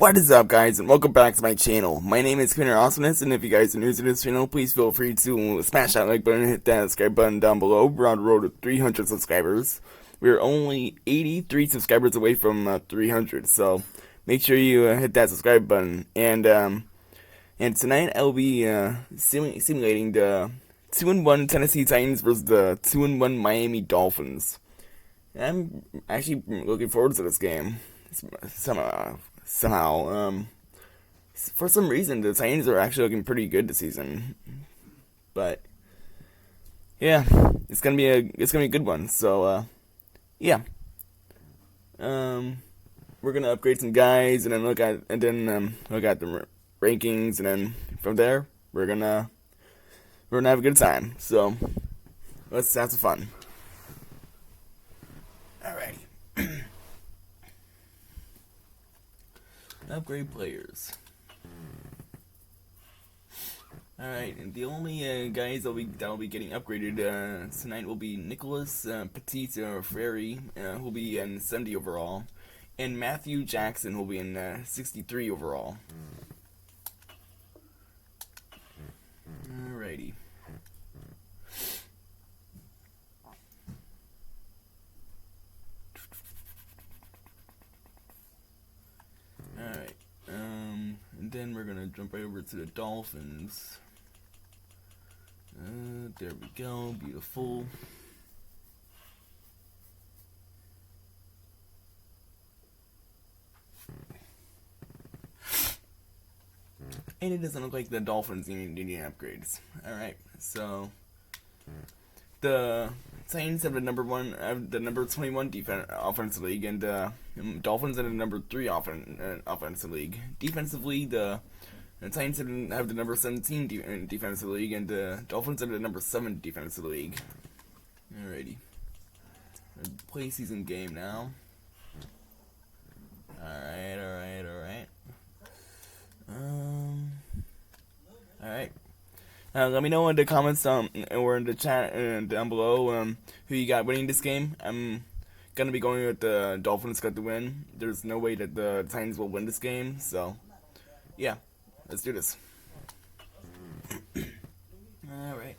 What is up, guys, and welcome back to my channel. My name is Commander Awesomeness, and if you guys are new to this channel, please feel free to smash that like button and hit that subscribe button down below. We're on the road to 300 subscribers. We're only 83 subscribers away from 300, so make sure you hit that subscribe button. And tonight I'll be simulating the 2-1 Tennessee Titans versus the 2-1 Miami Dolphins. I'm actually looking forward to this game. Somehow, for some reason, the Titans are actually looking pretty good this season. But yeah, it's gonna be a good one. So yeah, we're gonna upgrade some guys and then look at the rankings, and then from there we're gonna have a good time. So let's have some fun. Alrighty. Upgrade players. Alright, and the only guys that'll be getting upgraded tonight will be Nicholas Petit Frere, who'll be in 70 overall, and Matthew Jackson will be in 63 overall. Alrighty. Alright, and then we're gonna jump right over to the Dolphins. There we go, beautiful. And it doesn't look like the Dolphins need any upgrades. Alright, so the Titans have the number 21 offensive league, and Dolphins have the number 3 offensive league. Defensively, the Titans have the number 17 defensive league, and the Dolphins have the number 7 defensive league. Alrighty, play season game now. Alright. Alright. Let me know in the comments or in the chat down below who you got winning this game. I'm gonna be going with the Dolphins got to win. There's no way that the Titans will win this game, so yeah, let's do this. Alright.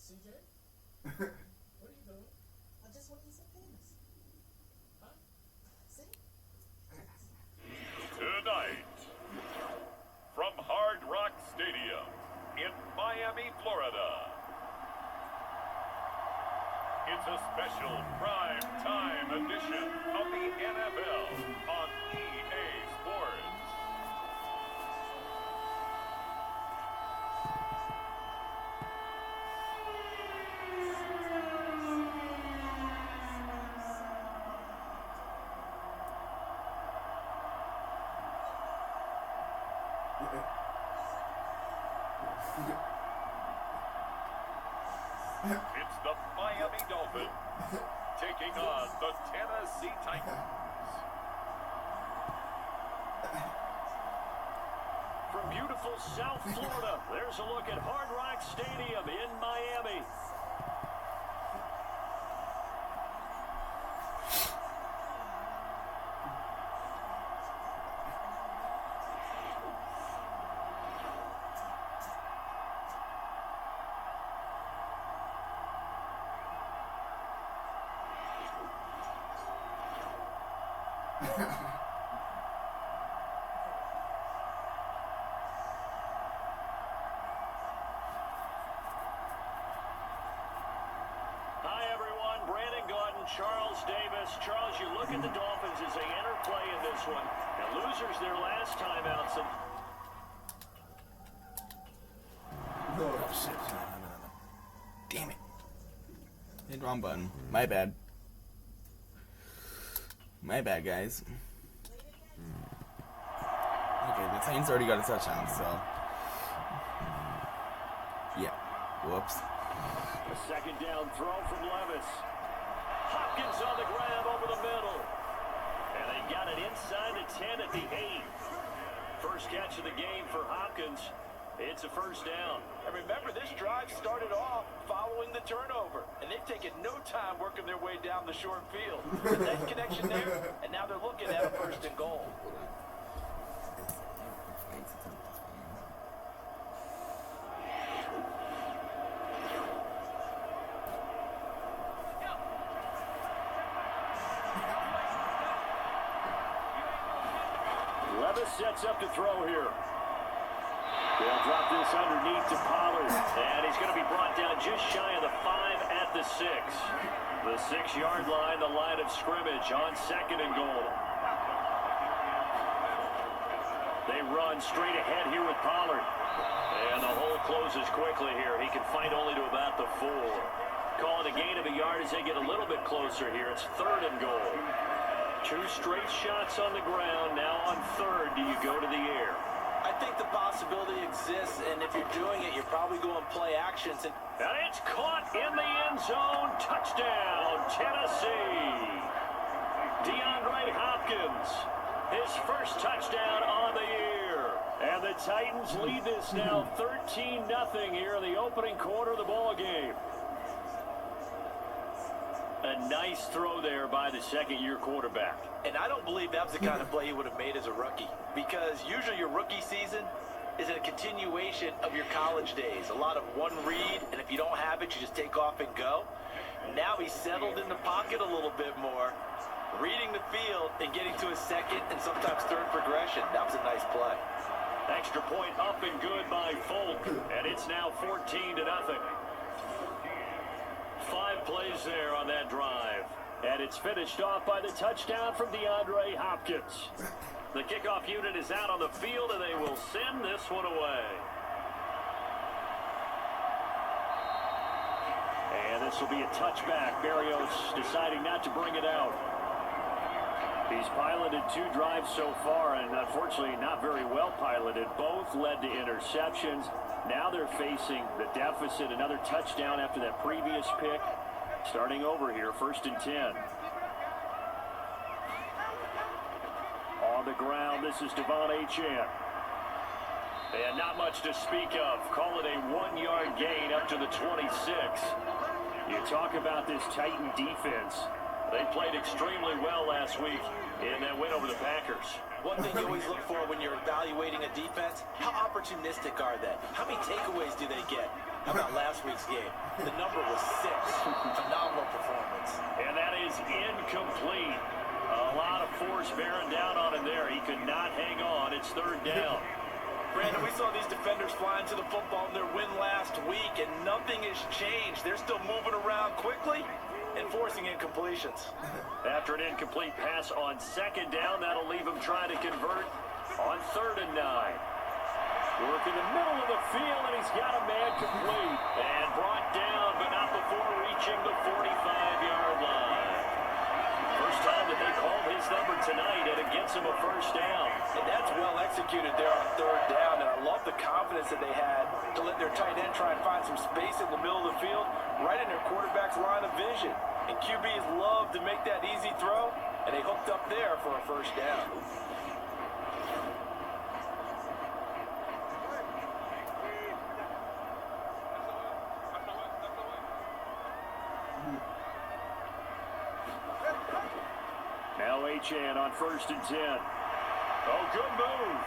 CJ? What are you doing? I just want you some penis. Huh? See? Tonight, from Hard Rock Stadium in Miami, Florida, it's a special prime time edition of the NFL on EA Sports. It's the Miami Dolphins taking on the Tennessee Titans. From beautiful South Florida, there's a look at Hard Rock Stadium in Miami. Charles Davis. Charles, you look at the Dolphins as they enter play in this one. And losers their last time out. So Oh shit! No. Damn it! Hit wrong button. My bad. My bad, guys. Okay, the Titans already got a touchdown, so yeah. Whoops. a second down throw from Levis. Hopkins on the grab over the middle. And they got it inside the 10 at the 8. first catch of the game for Hopkins. It's a first down. And remember, this drive started off following the turnover, and they've taken no time working their way down the short field. The nice connection there, and now they're looking at a first and goal. Levis sets up to throw here. They'll drop this underneath to Pollard, and he's going to be brought down just shy of the 5 at the 6. The 6-yard line, the line of scrimmage on second and goal. They run straight ahead here with Pollard. And the hole closes quickly here. He can fight only to about the 4. Call it a gain of a yard as they get a little bit closer here. It's third and goal. 2 straight shots on the ground. Now on third, do you go to the air? I think the possibility exists, and if you're doing it, you're probably going play actions. And it's caught in the end zone. Touchdown, Tennessee. DeAndre Hopkins, his first touchdown on the year. And the Titans lead this now 13-0 here in the opening quarter of the ball game. A nice throw there by the second-year quarterback. And I don't believe that was the kind of play he would have made as a rookie, because usually your rookie season is a continuation of your college days. A lot of one read, and if you don't have it, you just take off and go. Now he's settled in the pocket a little bit more, reading the field and getting to his second and sometimes third progression. That was a nice play. Extra point up and good by Folk, and it's now 14-0. 5 plays there on that drive. And it's finished off by the touchdown from DeAndre Hopkins. The kickoff unit is out on the field, and they will send this one away. And this will be a touchback. Berrios deciding not to bring it out. He's piloted 2 drives so far, and unfortunately not very well piloted. Both led to interceptions. Now they're facing the deficit. Another touchdown after that previous pick. Starting over here, 1st and 10. On the ground, this is Devon Achane. And not much to speak of. Call it a 1-yard gain up to the 26. You talk about this Titan defense. They played extremely well last week in that win over the Packers. One thing you always look for when you're evaluating a defense, how opportunistic are they? How many takeaways do they get? How about last week's game? The number was 6. Phenomenal performance. And that is incomplete. A lot of force bearing down on him there. He could not hang on. It's 3rd down. Brandon, we saw these defenders flying to the football in their win last week, and nothing has changed. They're still moving around quickly and forcing incompletions. After an incomplete pass on 2nd down, that'll leave him trying to convert on 3rd and 9. Work in the middle of the field, and he's got a man complete. And brought down, but not before reaching the 45-yard line. First time that they called his number tonight, and it gets him a first down. And that's well executed there on 3rd down, and I love the confidence that they had to let their tight end try and find some space in the middle of the field, right in their quarterback's line of vision. And QBs love to make that easy throw, and they hooked up there for a first down. Now Achane on 1st and 10. Oh, good move.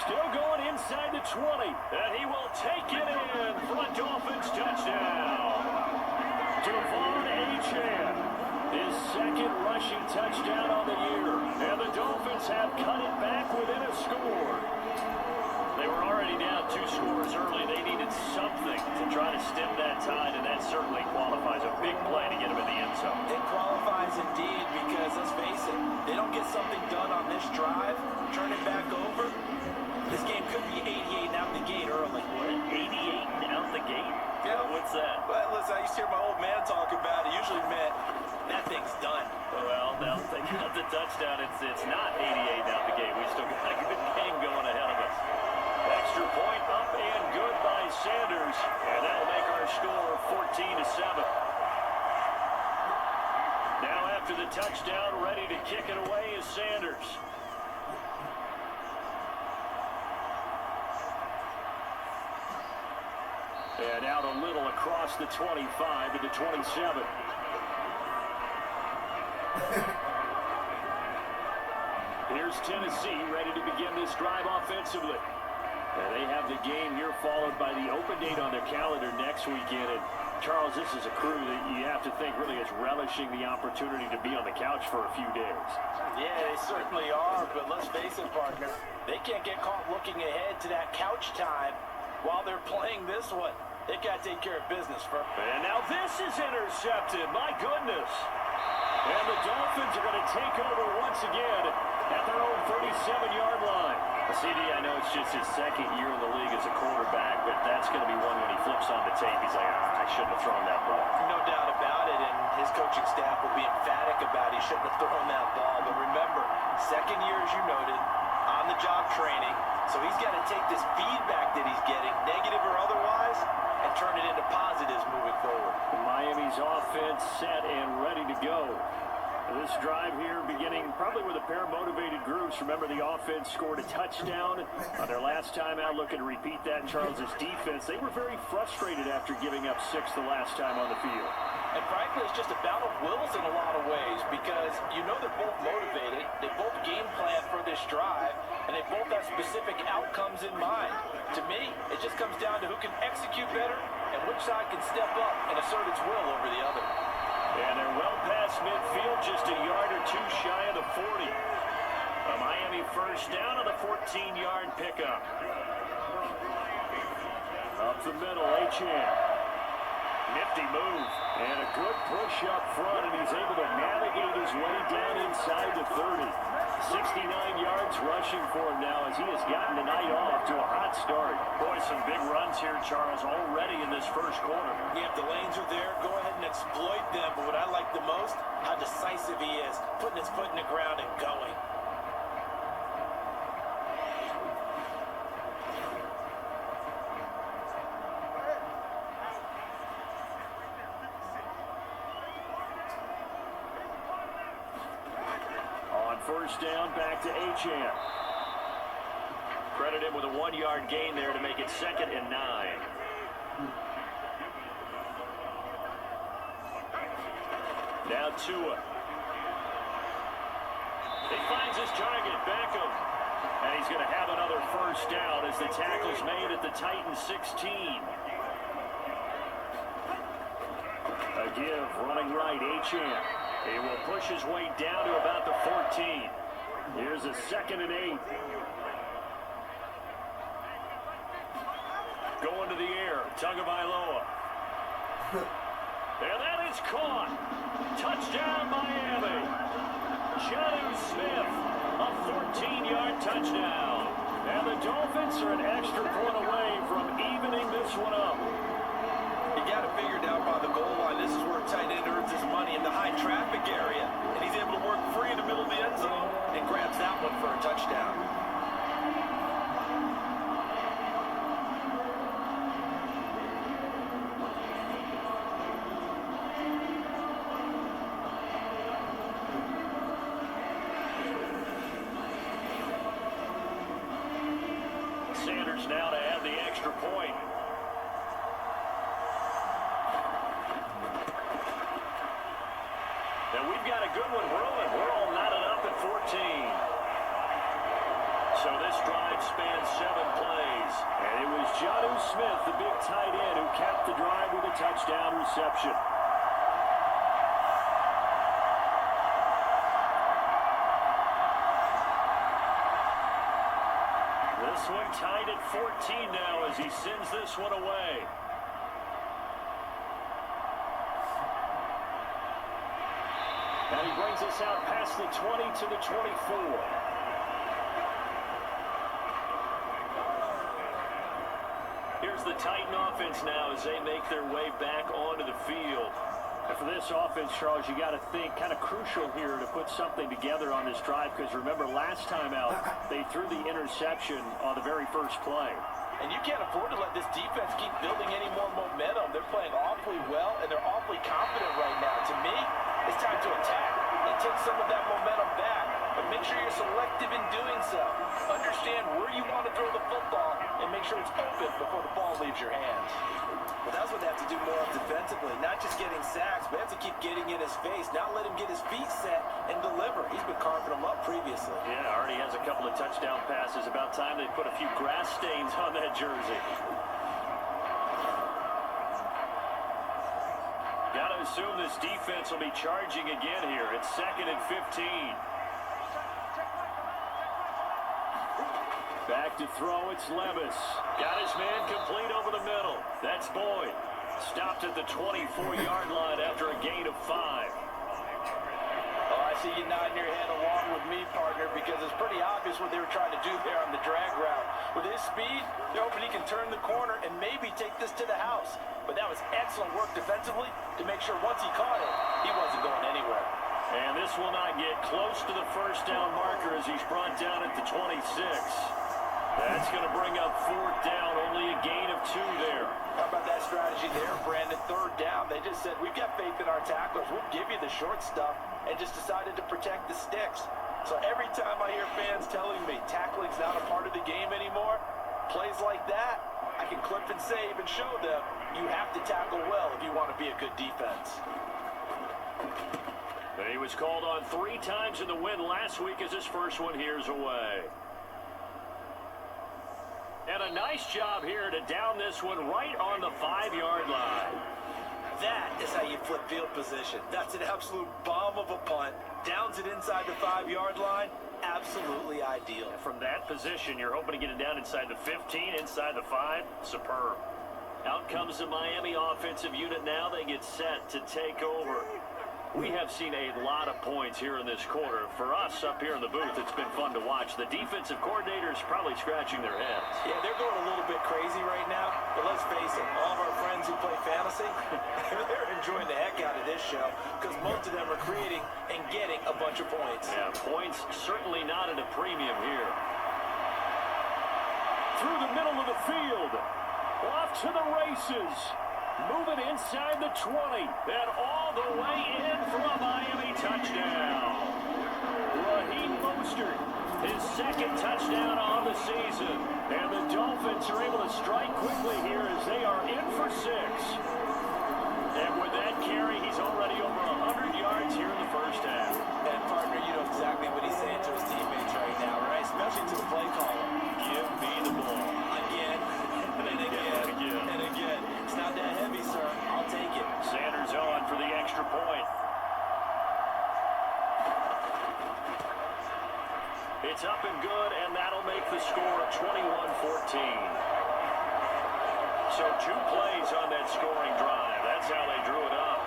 Still going inside the 20. And he will take it in for a Dolphins touchdown. Devon Achane, his 2nd rushing touchdown on the year. And the Dolphins have cut it back within a score. They were already down 2 scores early. They needed something to try to stem that tide, and that certainly qualifies. A big play to get them in the end zone. It qualifies indeed, because let's face it, they don't get something done on this drive, turn it back over. This game could be 88 out the gate early. What? 88 out the gate? Yeah. What's that? Well, listen, I used to hear my old man talk about it. Usually meant that thing's done. Well, now they got the touchdown. It's not 88 out the gate. We still got a good game going ahead of us. Extra point up and good by Sanders. And that'll make our score 14-7. Now after the touchdown, ready to kick it away is Sanders. And out a little across the 25 to the 27. Here's Tennessee ready to begin this drive offensively. And they have the game here followed by the open date on their calendar next weekend. And Charles, this is a crew that you have to think really is relishing the opportunity to be on the couch for a few days. Yeah, they certainly are, but let's face it, partner. They can't get caught looking ahead to that couch time while they're playing this one. They got to take care of business first. And now this is intercepted. My goodness. And the Dolphins are going to take over once again at their own 37-yard line. CD, I know it's just his second year in the league as a quarterback, but that's going to be one when he flips on the tape. He's like, I shouldn't have thrown that ball. No doubt about it, and his coaching staff will be emphatic about he shouldn't have thrown that ball. But remember, second year, as you noted, on-the-job training, so he's got to take this feedback that he's getting, negative or otherwise, and turn it into positives moving forward. Miami's offense set and ready to go. This drive here beginning probably with a pair of motivated groups. Remember, the offense scored a touchdown on their last time out. Looking to repeat that in Charles's defense. They were very frustrated after giving up 6 the last time on the field. And frankly, it's just a battle of wills in a lot of ways because you know they're both motivated. They both game plan for this drive, and they both have specific outcomes in mind. To me, it just comes down to who can execute better and which side can step up and assert its will over the other. And they're well past midfield, just a yard or two shy of the 40. A Miami first down on the 14-yard pickup. Up the middle, Achane. Nifty move. And a good push up front, and he's able to navigate his way down inside the 30. 69 yards rushing for him now as he has gotten the night off to a hot start. Boy, some big runs here, Charles, already in this first quarter. Yeah, if the lanes are there, go ahead and exploit them. But what I like the most, how decisive he is, putting his foot in the ground and going. First down, back to Achane. Credit him with a 1-yard gain there to make it 2nd and 9. Now Tua. He finds his target, Beckham. And he's going to have another first down as the tackle's made at the Titans 16. A give, running right, Achane. He will push his way down to about the 14. Here's a 2nd and 8. Going to the air, Tagovailoa. And that is caught. Touchdown, Miami. Jonnu Smith, a 14-yard touchdown. And the Dolphins are an extra point away from evening this one up. You got it figured out by the goal line. This is where a tight end earns his money in the high traffic area. And he's able to work free in the middle of the end zone and grabs that one for a touchdown. Sanders now to add the extra point. And we've got a good one brewing. We're all knotted up at 14. So this drive spans 7 plays. And it was Jonnu Smith, the big tight end, who capped the drive with a touchdown reception. This one tied at 14 now as he sends this one away. And he brings us out past the 20 to the 24. Here's the Titan offense now as they make their way back onto the field. And for this offense, Charles, you got to think kind of crucial here to put something together on this drive because remember last time out they threw the interception on the very first play. And you can't afford to let this defense keep building any more momentum. They're playing awfully well, and they're awfully confident right now. To me, it's time to attack and take some of that momentum back. But make sure you're selective in doing so. Understand where you want to throw the football and make sure it's open before the ball leaves your hands. Well, do more defensively. Not just getting sacks, but have to keep getting in his face. Not let him get his feet set and deliver. He's been carving them up previously. Yeah, already has a couple of touchdown passes. About time they put a few grass stains on that jersey. Got to assume this defense will be charging again here. It's 2nd and 15. Back to throw, it's Levis. Got his man complete over the middle. That's Boyd. Stopped at the 24-yard line after a gain of 5. Oh, I see you nodding your head along with me, partner, because it's pretty obvious what they were trying to do there on the drag route. With his speed, they're hoping he can turn the corner and maybe take this to the house. But that was excellent work defensively to make sure once he caught it, he wasn't going anywhere. And this will not get close to the first down marker as he's brought down at the 26. That's going to bring up 4th down, only a gain of 2 there. How about that strategy there, Brandon? 3rd down, they just said, we've got faith in our tacklers. We'll give you the short stuff, and just decided to protect the sticks. So every time I hear fans telling me tackling's not a part of the game anymore, plays like that, I can clip and save and show them you have to tackle well if you want to be a good defense. And he was called on 3 times in the win last week as his first one here's away. And a nice job here to down this one right on the 5-yard line. That is how you flip field position. That's an absolute bomb of a punt. Downs it inside the 5-yard line. Absolutely ideal. From that position, you're hoping to get it down inside the 15, inside the 5. Superb. Out comes the Miami offensive unit now. They get set to take over. We have seen a lot of points here in this quarter. For us up here in the booth, it's been fun to watch. The defensive coordinators probably scratching their heads. Yeah, they're going a little bit crazy right now. But let's face it, all of our friends who play fantasy, they're enjoying the heck out of this show because most of them are creating and getting a bunch of points. Yeah, points certainly not at a premium here. Through the middle of the field. Off to the races. Moving inside the 20. And all the way in for a Miami touchdown. Raheem Mostert, his 2nd touchdown on the season. And the Dolphins are able to strike quickly here as they are in for 6. And with that carry, he's already over 100 yards here in the first half. And partner, you know exactly what he's saying to his teammates right now, right? Especially to the play caller. Give me the ball. Again, and again, and again. It's not that heavy, sir. I'll take it. Sanders on for the extra point. It's up and good, and that'll make the score 21-14. So 2 plays on that scoring drive. That's how they drew it up.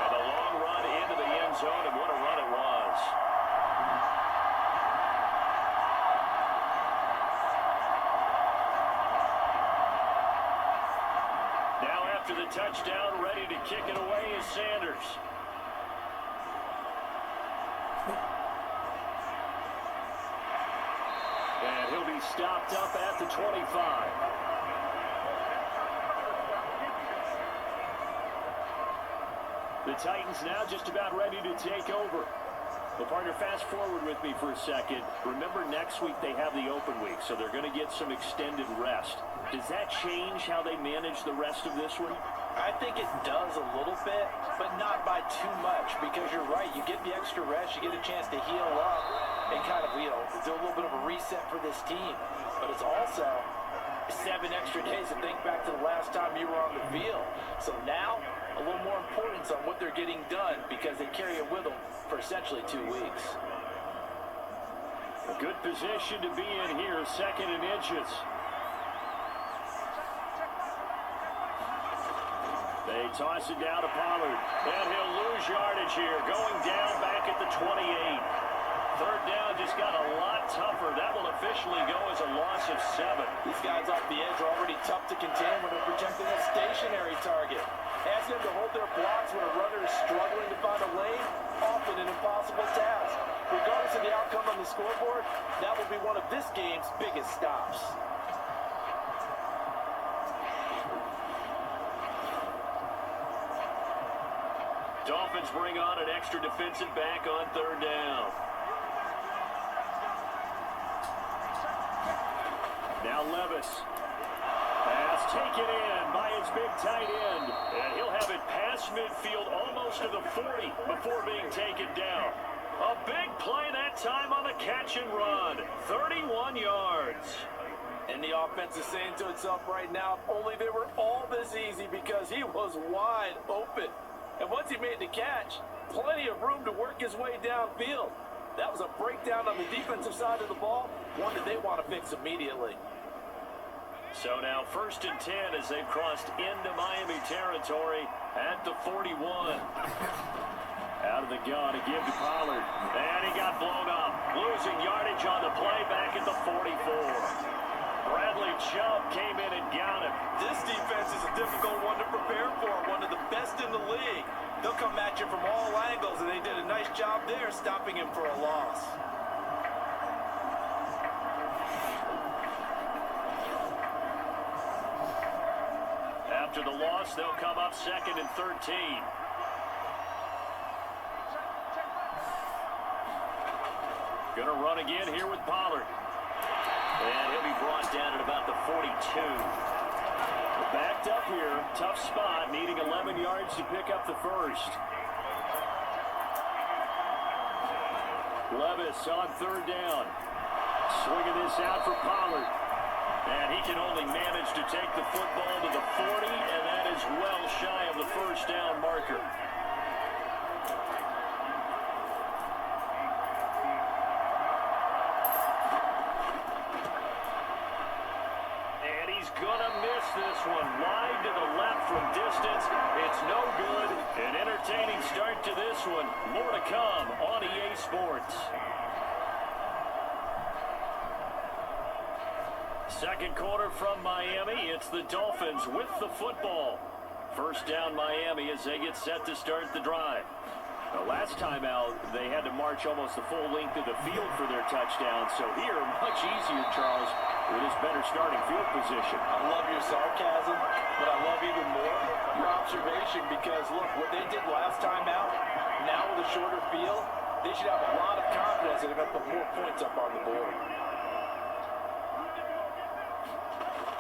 And a long run into the end zone, and what a run it was. Now after the touchdown, ready to kick it away is Sanders. And he'll be stopped up at the 25. The Titans now just about ready to take over. Well, partner, fast forward with me for a second. Remember, next week they have the open week, so they're going to get some extended rest. Does that change how they manage the rest of this one? I think it does a little bit, but not by too much, because you're right. You get the extra rest, you get a chance to heal up and kind of, you know, do a little bit of a reset for this team. But it's also 7 extra days to think back to the last time you were on the field. So now, a little more importance on what they're getting done because they carry it with them for essentially 2 weeks. A good position to be in here, 2nd and inches. They toss it down to Pollard, and he'll lose yardage here, going down back at the 28. 3rd down just got a lot tougher. That will officially go as a loss of 7. These guys off the edge are already tough to contain when they're protecting a stationary target. Ask them to hold their blocks when a runner is struggling to find a lane, often an impossible task. Regardless of the outcome on the scoreboard, that will be one of this game's biggest stops. Dolphins bring on an extra defensive back on 3rd down. Now Levis. Pass pass taken in by his big tight end. And he'll have it past midfield almost to the 40 before being taken down. A big play that time on the catch and run. 31 yards. And the offense is saying to itself right now, if only they were all this easy, because he was wide open. And once he made the catch, plenty of room to work his way downfield. That was a breakdown on the defensive side of the ball, one that they want to fix immediately. So now 1st and 10 as they've crossed into Miami territory at the 41. Out of the gun to give to Pollard. And he got blown up. Losing yardage on the play back at the 44. Bradley Chubb came in and got him. This defense is a difficult one to prepare for, one of the best in the league. They'll come at you from all angles, and they did a nice job there stopping him for a loss. After the loss, they'll come up 2nd and 13. Gonna run again here with Pollard. And he'll be brought down at about the 42. Backed up here, tough spot, needing 11 yards to pick up the first. Levis on 3rd down. Swinging this out for Pollard. And he can only manage to take the football to the 40, and that is well shy of the first down marker. Gonna miss this one. Wide to the left from distance. It's no good. An entertaining start to this one. More to come on EA Sports. Second quarter from Miami. It's the Dolphins with the football. First down Miami as they get set to start the drive. The last time out, they had to march almost the full length of the field for their touchdown. So here, much easier, Charles, with his better starting field position. I love your sarcasm, but I love even more your observation, because, look, what they did last time out, now with a shorter field, they should have a lot of confidence that they're going to put more points up on the board.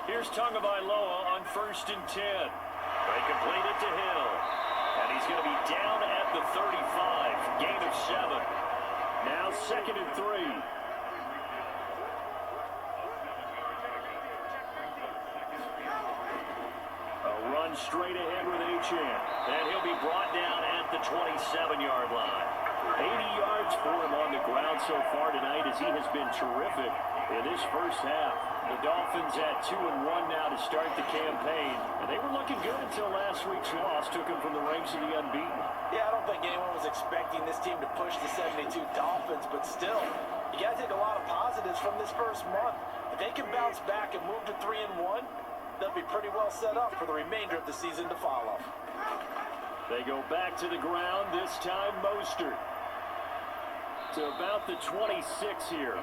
Here's Tagovailoa on 1st and 10. They complete it to Hill. And he's going to be down at the 35. Gain of 7. Now 2nd and 3. A run straight ahead with Achane. And he'll be brought down at the 27-yard line. 80 yards for him on the ground so far tonight, as he has been terrific in this first half. The Dolphins at 2-1 now to start the campaign. And they were looking good until last week's loss took them from the ranks of the unbeaten. Yeah, I don't think anyone was expecting this team to push the 72 Dolphins, but still, you got to take a lot of positives from this first month. If they can bounce back and move to 3-1, they'll be pretty well set up for the remainder of the season to follow. They go back to the ground, this time Mostert. To about the 26 here.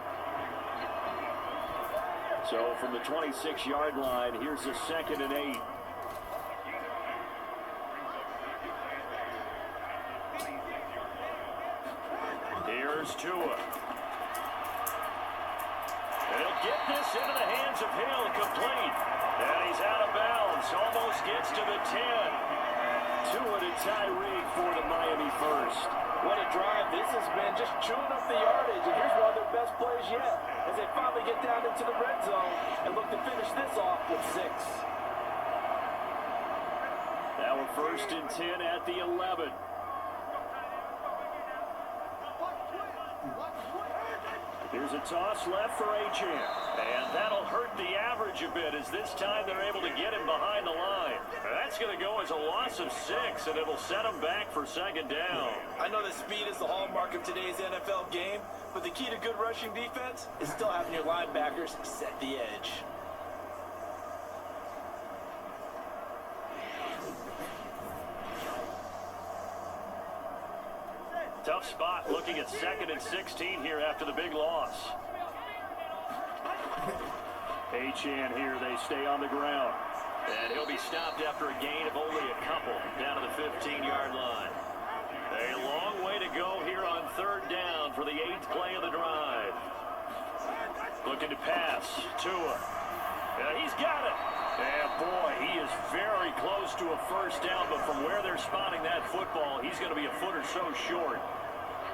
So from the 26-yard line, here's a 2nd and 8. Here's Tua. He'll get this into the hands of Hill, complete. And he's out of bounds, almost gets to the 10. Tua to Tyreek for the Miami first. What a drive this has been, just chewing up the yardage. And here's one of their best plays yet, as they finally get down into the red zone and look to finish this off with 6. Now we're 1st and 10 at the 11. Here's a toss left for Achane. And that'll hurt the average a bit, as this time they're able to get him behind the line. That's going to go as a loss of 6, and it'll set him back for 2nd down. I know that speed is the hallmark of today's NFL game, but the key to good rushing defense is still having your linebackers set the edge. Tough spot looking at 2nd and 16 here after the big loss. Achane here, they stay on the ground. And he'll be stopped after a gain of only a couple down to the 15-yard line. A long way to go here on 3rd down for the 8th play of the drive. Looking to pass. Tua. He's got it. And boy, he is very close to a first down, but from where they're spotting that football, he's going to be a foot or so short.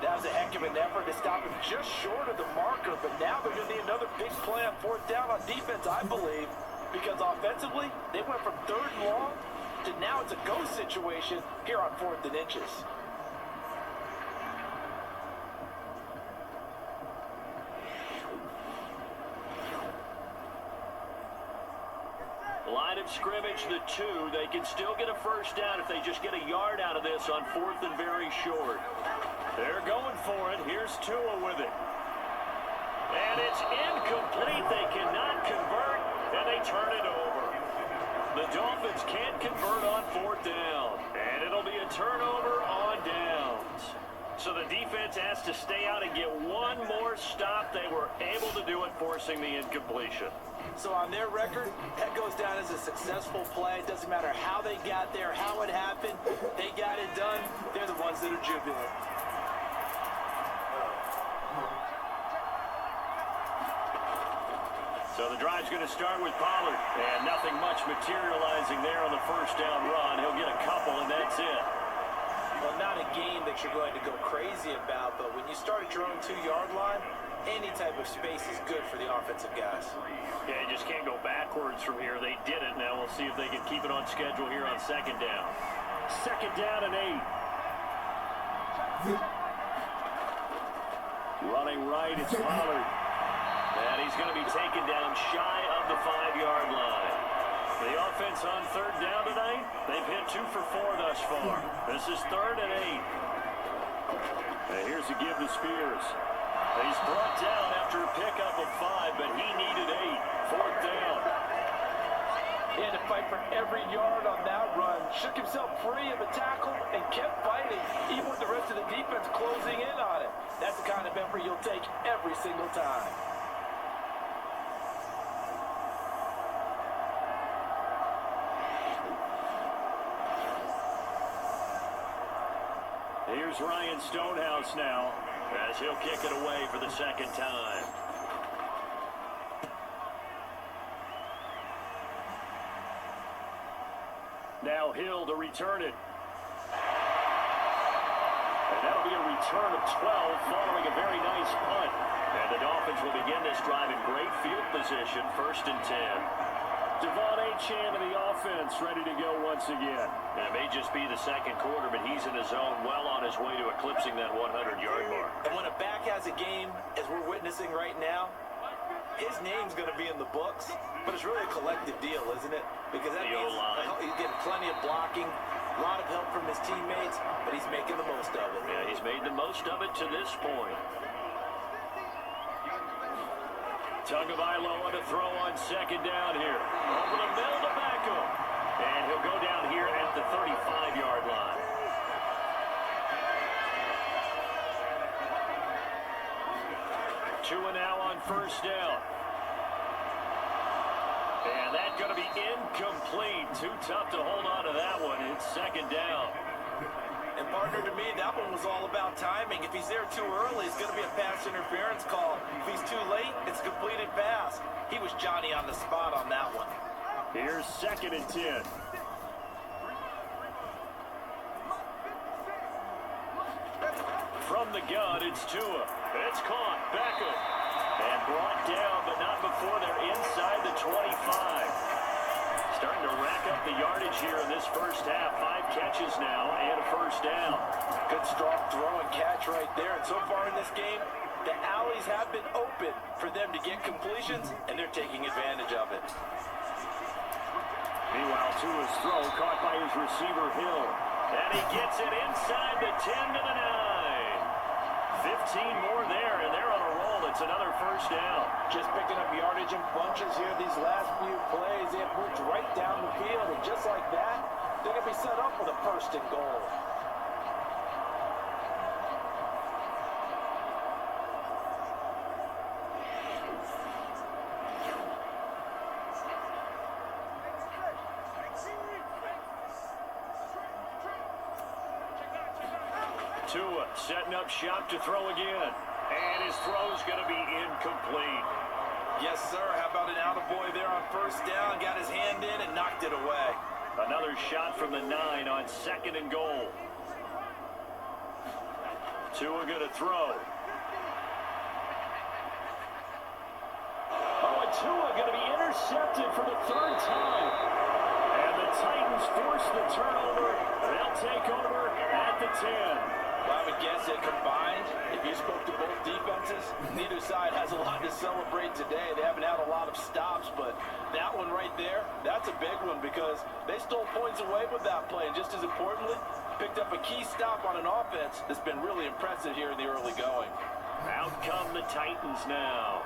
That was a heck of an effort to stop him just short of the marker, but now they're going to need another big play on fourth down on defense, I believe, because offensively, they went from 3rd and long to now it's a go situation here on 4th and inches. Line of scrimmage, the 2. They can still get a first down if they just get a yard out of this on 4th and very short. They're going for it. Here's Tua with it. And it's incomplete. They cannot convert, and they turn it over. The Dolphins can't convert on 4th down, and it'll be a turnover on downs. So the defense has to stay out and get one more stop. They were able to do it, forcing the incompletion. So on their record, that goes down as a successful play. It doesn't matter how they got there, how it happened. They got it done. They're the ones that are jubilant. So the drive's going to start with Pollard. And nothing much materializing there on the first down run. He'll get a couple, and that's it. Well, not a game that you're going to go crazy about, but when you start at your own 2-yard line, any type of space is good for the offensive guys. Yeah, you just can't go backwards from here. They did it. Now we'll see if they can keep it on schedule here on 2nd down. 2nd down and 8. Running right, it's Pollard. And he's going to be taken down shy of the 5-yard line. The offense on 3rd down tonight, they've hit 2 for 4 thus far. This is 3rd and 8. And here's a give to Spears. He's brought down after a pickup of 5, but he needed 8. 4th down. He had to fight for every yard on that run. Shook himself free of the tackle and kept fighting, even with the rest of the defense closing in on it. That's the kind of effort you'll take every single time. Here's Ryan Stonehouse now, as he'll kick it away for the 2nd time. Now Hill to return it. And that'll be a return of 12 following a very nice punt. And the Dolphins will begin this drive in great field position, 1st and 10. Devon Achane of the offense ready to go once again. And it may just be the 2nd quarter, but he's in his zone, well on his way to eclipsing that 100-yard mark. And when a back has a game, as we're witnessing right now, his name's going to be in the books, but it's really a collective deal, isn't it? Because that means he's getting plenty of blocking, a lot of help from his teammates, but he's making the most of it. Yeah, he's made the most of it to this point. Tagovailoa to throw on 2nd down here. Over the middle to Beckham. And he'll go down here at the 35-yard line. Tua now on 1st down. And that's going to be incomplete. Too tough to hold on to that one. It's 2nd down. And partner, to me, that one was all about timing. If he's there too early, it's going to be a pass interference call. If he's too late, it's a completed pass. He was Johnny on the spot on that one. Here's 2nd and 10. From the gun, it's Tua. It's caught. Beckham. And brought down, but not before they're inside the 25. Starting to rack up the yardage here in this first half. 5 catches now and a first down. Good strong throw and catch right there. And so far in this game, the alleys have been open for them to get completions, and they're taking advantage of it. Meanwhile, Tua's throw caught by his receiver, Hill. And he gets it inside the 10 to the 9. 15 more there, and they're on a roll. It's another first down. Just picking up yardage in bunches here these last few plays. They have moved right down the field, and just like that, they're going to be set up with a 1st and goal. Tua setting up shop to throw again. And his throw's going to be incomplete. Yes, sir. How about an out-of-bounds boy there on first down, got his hand in and knocked it away. Another shot from the 9 on 2nd and goal. Tua going to throw. Oh, and Tua going to be intercepted for the 3rd time. And the Titans force the turnover. They'll take over at the 10. Well, I would guess that combined, if you spoke to both defenses, neither side has a lot to celebrate today. They haven't had a lot of stops, but that one right there, that's a big one because they stole points away with that play. And just as importantly, picked up a key stop on an offense that's been really impressive here in the early going. Out come the Titans now.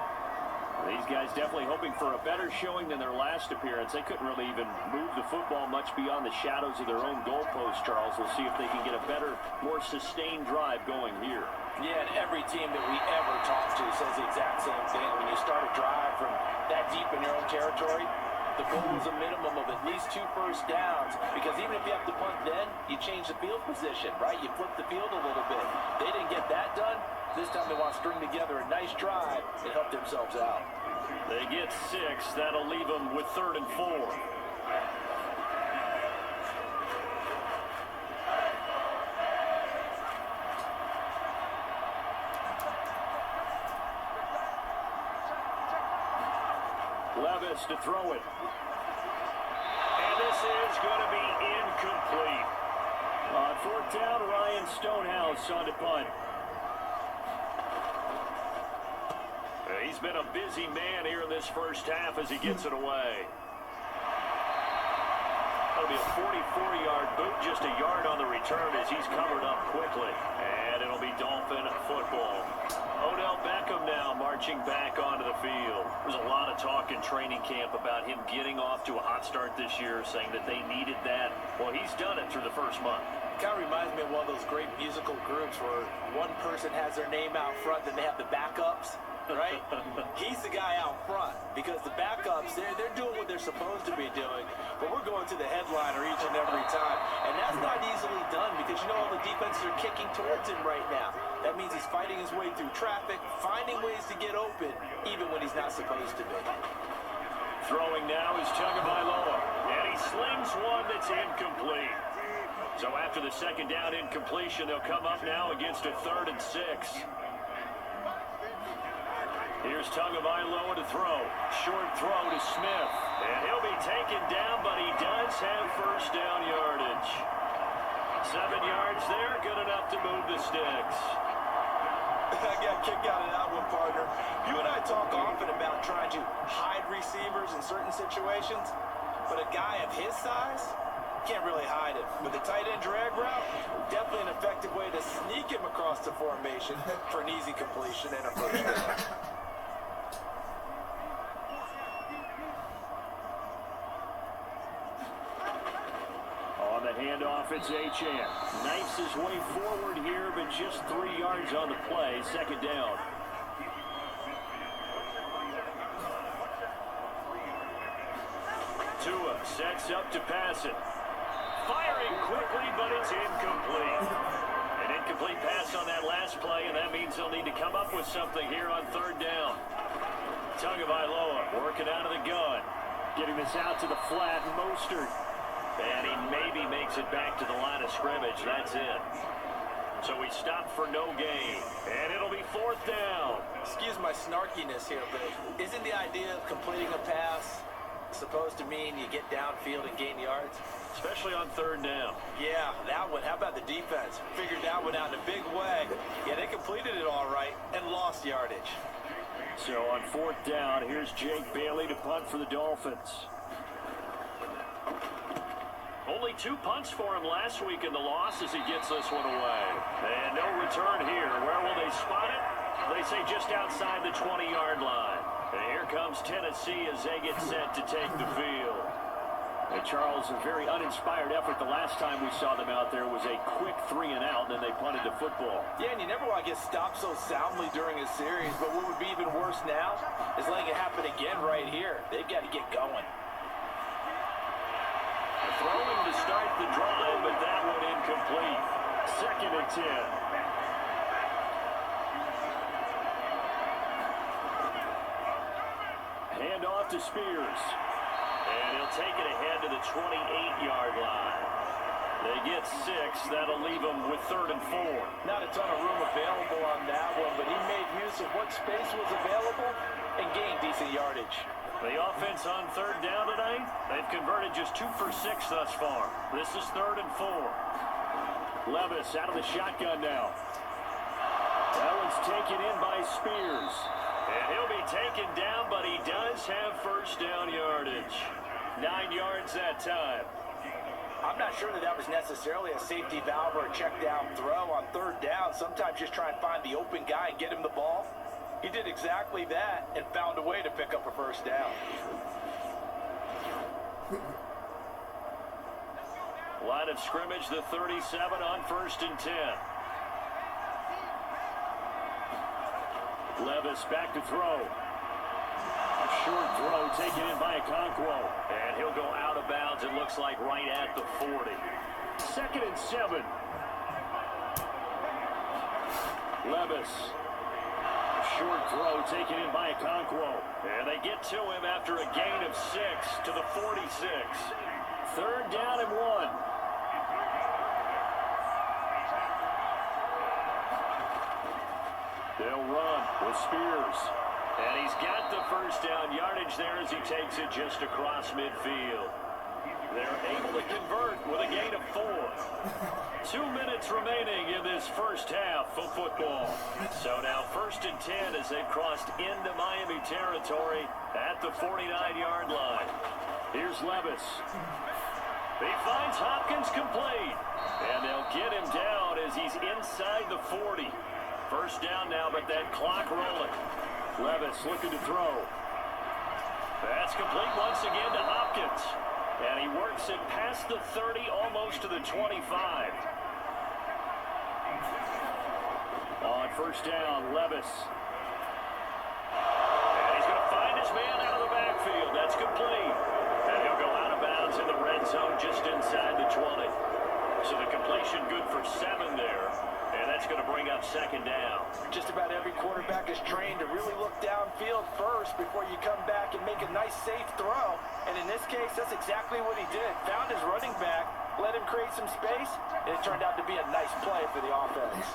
These guys definitely hoping for a better showing than their last appearance. They couldn't really even move the football much beyond the shadows of their own goalpost, Charles. We'll see if they can get a better, more sustained drive going here. Yeah, and every team that we ever talk to says the exact same thing. When you start a drive from that deep in your own territory, the goal is a minimum of at least 2 first downs, because even if you have to punt then, you change the field position, right? You flip the field a little bit. They didn't get that done. This time they want to string together a nice drive and help themselves out. They get 6. That'll leave them with 3rd and 4. Levis to throw it. And this is going to be incomplete. On 4th down, Ryan Stonehouse on to punt. He's been a busy man here in this first half as he gets it away. That'll be a 44-yard boot, just a yard on the return as he's covered up quickly. And it'll be Dolphin football. Odell Beckham now marching back onto the field. There's a lot of talk in training camp about him getting off to a hot start this year, saying that they needed that. Well, he's done it through the first month. It kind of reminds me of one of those great musical groups where one person has their name out front, then they have the backups. Right? He's the guy out front because the backups, they're doing what they're supposed to be doing, but we're going to the headliner each and every time. And that's not easily done because you know all the defenses are kicking towards him right now. That means he's fighting his way through traffic, finding ways to get open, even when he's not supposed to be. Throwing now is Tagovailoa, and he slings one that's incomplete. So after the 2nd down incompletion, they'll come up now against a 3rd and 6. Here's Tagovailoa to throw. Short throw to Smith. And he'll be taken down, but he does have first down yardage. 7 yards there, good enough to move the sticks. I got a kick out of that one, partner. You and I talk often about trying to hide receivers in certain situations, but a guy of his size can't really hide him. With the tight end drag route, definitely an effective way to sneak him across the formation for an easy completion and a first down. Handoff, it's Achane. Knifes his way forward here, but just 3 yards on the play. 2nd down. Tua sets up to pass it. Firing quickly, but it's incomplete. An incomplete pass on that last play, and that means they'll need to come up with something here on 3rd down. Tagovailoa working out of the gun. Getting this out to the flat, Mostert. And he maybe makes it back to the line of scrimmage. That's it. So we stop for no gain. And it'll be 4th down. Excuse my snarkiness here, but isn't the idea of completing a pass supposed to mean you get downfield and gain yards? Especially on 3rd down. Yeah, that one. How about the defense? Figured that one out in a big way. Yeah, they completed it all right and lost yardage. So on 4th down, here's Jake Bailey to punt for the Dolphins. Only 2 punts for him last week in the loss as he gets this one away. And no return here. Where will they spot it? They say just outside the 20-yard line. And here comes Tennessee as they get set to take the field. And Charles, a very uninspired effort the last time we saw them out there was a quick 3 and out, and then they punted the football. Yeah, and you never want to get stopped so soundly during a series, but what would be even worse now is letting it happen again right here. They've got to get going. Throwing to start the drive, but that one incomplete. 2nd and 10. Handoff off to Spears. And he'll take it ahead to the 28-yard line. They get 6. That'll leave them with 3rd and 4. Not a ton of room available on that one, but he made use of what space was available and gained decent yardage. The offense on 3rd down tonight, they've converted just 2 for 6 thus far. This is 3rd and 4. Levis out of the shotgun now. That one's taken in by Spears. And he'll be taken down, but he does have 1st down yardage. 9 yards that time. I'm not sure that was necessarily a safety valve or a check down throw on 3rd down. Sometimes just try and find the open guy and get him the ball. He did exactly that and found a way to pick up a 1st down. Line of scrimmage, the 37 on 1st and 10. Levis back to throw. A short throw taken in by Okonkwo. And he'll go out of bounds, it looks like right at the 40. 2nd and 7. Levis. A short throw taken in by Okonkwo. And they get to him after a gain of 6 to the 46. 3rd down and 1. They'll run with Spears. And he's got the 1st down yardage there as he takes it just across midfield. They're able to convert with a gain of 4. 2 minutes remaining in this first half of football. So now 1st and 10 as they've crossed into Miami territory at the 49-yard line. Here's Levis. He finds Hopkins complete. And they'll get him down as he's inside the 40. 1st down now, but that clock rolling. Levis looking to throw. That's complete once again to Hopkins. And he works it past the 30, almost to the 25. On 1st down, Levis. And he's going to find his man out of the backfield. That's complete. And he'll go out of bounds in the red zone just inside the 20. So the completion good for 7 there. And that's going to bring up 2nd down. Just about every quarterback is trained to really look downfield first before you come back and make a nice, safe throw. And in this case, that's exactly what he did. Found his running back, let him create some space, and it turned out to be a nice play for the offense.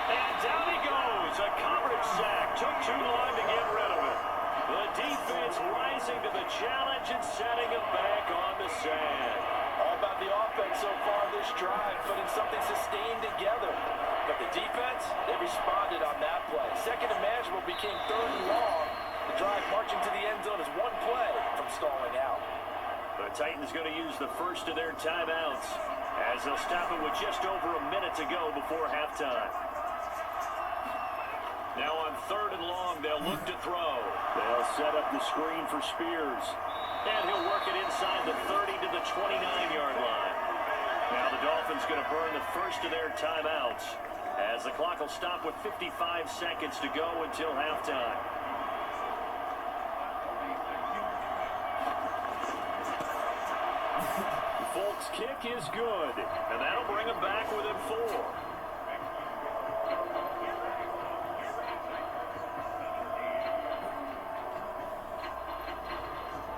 And down he goes. A coverage sack. Took too long to get rid of it. The defense rising to the challenge and setting him back on the sand. All about the offense so far this drive, putting something sustained together. But the defense, they responded on that play. 2nd and manageable became 3rd and long. The drive marching to the end zone is 1 play from stalling out. The Titans going to use the first of their timeouts as they'll stop it with just over a minute to go before halftime. Now on 3rd and long, they'll look to throw. They'll set up the screen for Spears. And he'll work it inside the 30 to the 29-yard line. Now the Dolphins going to burn the first of their timeouts as the clock will stop with 55 seconds to go until halftime. Folk's kick is good, and that'll bring him back within 4.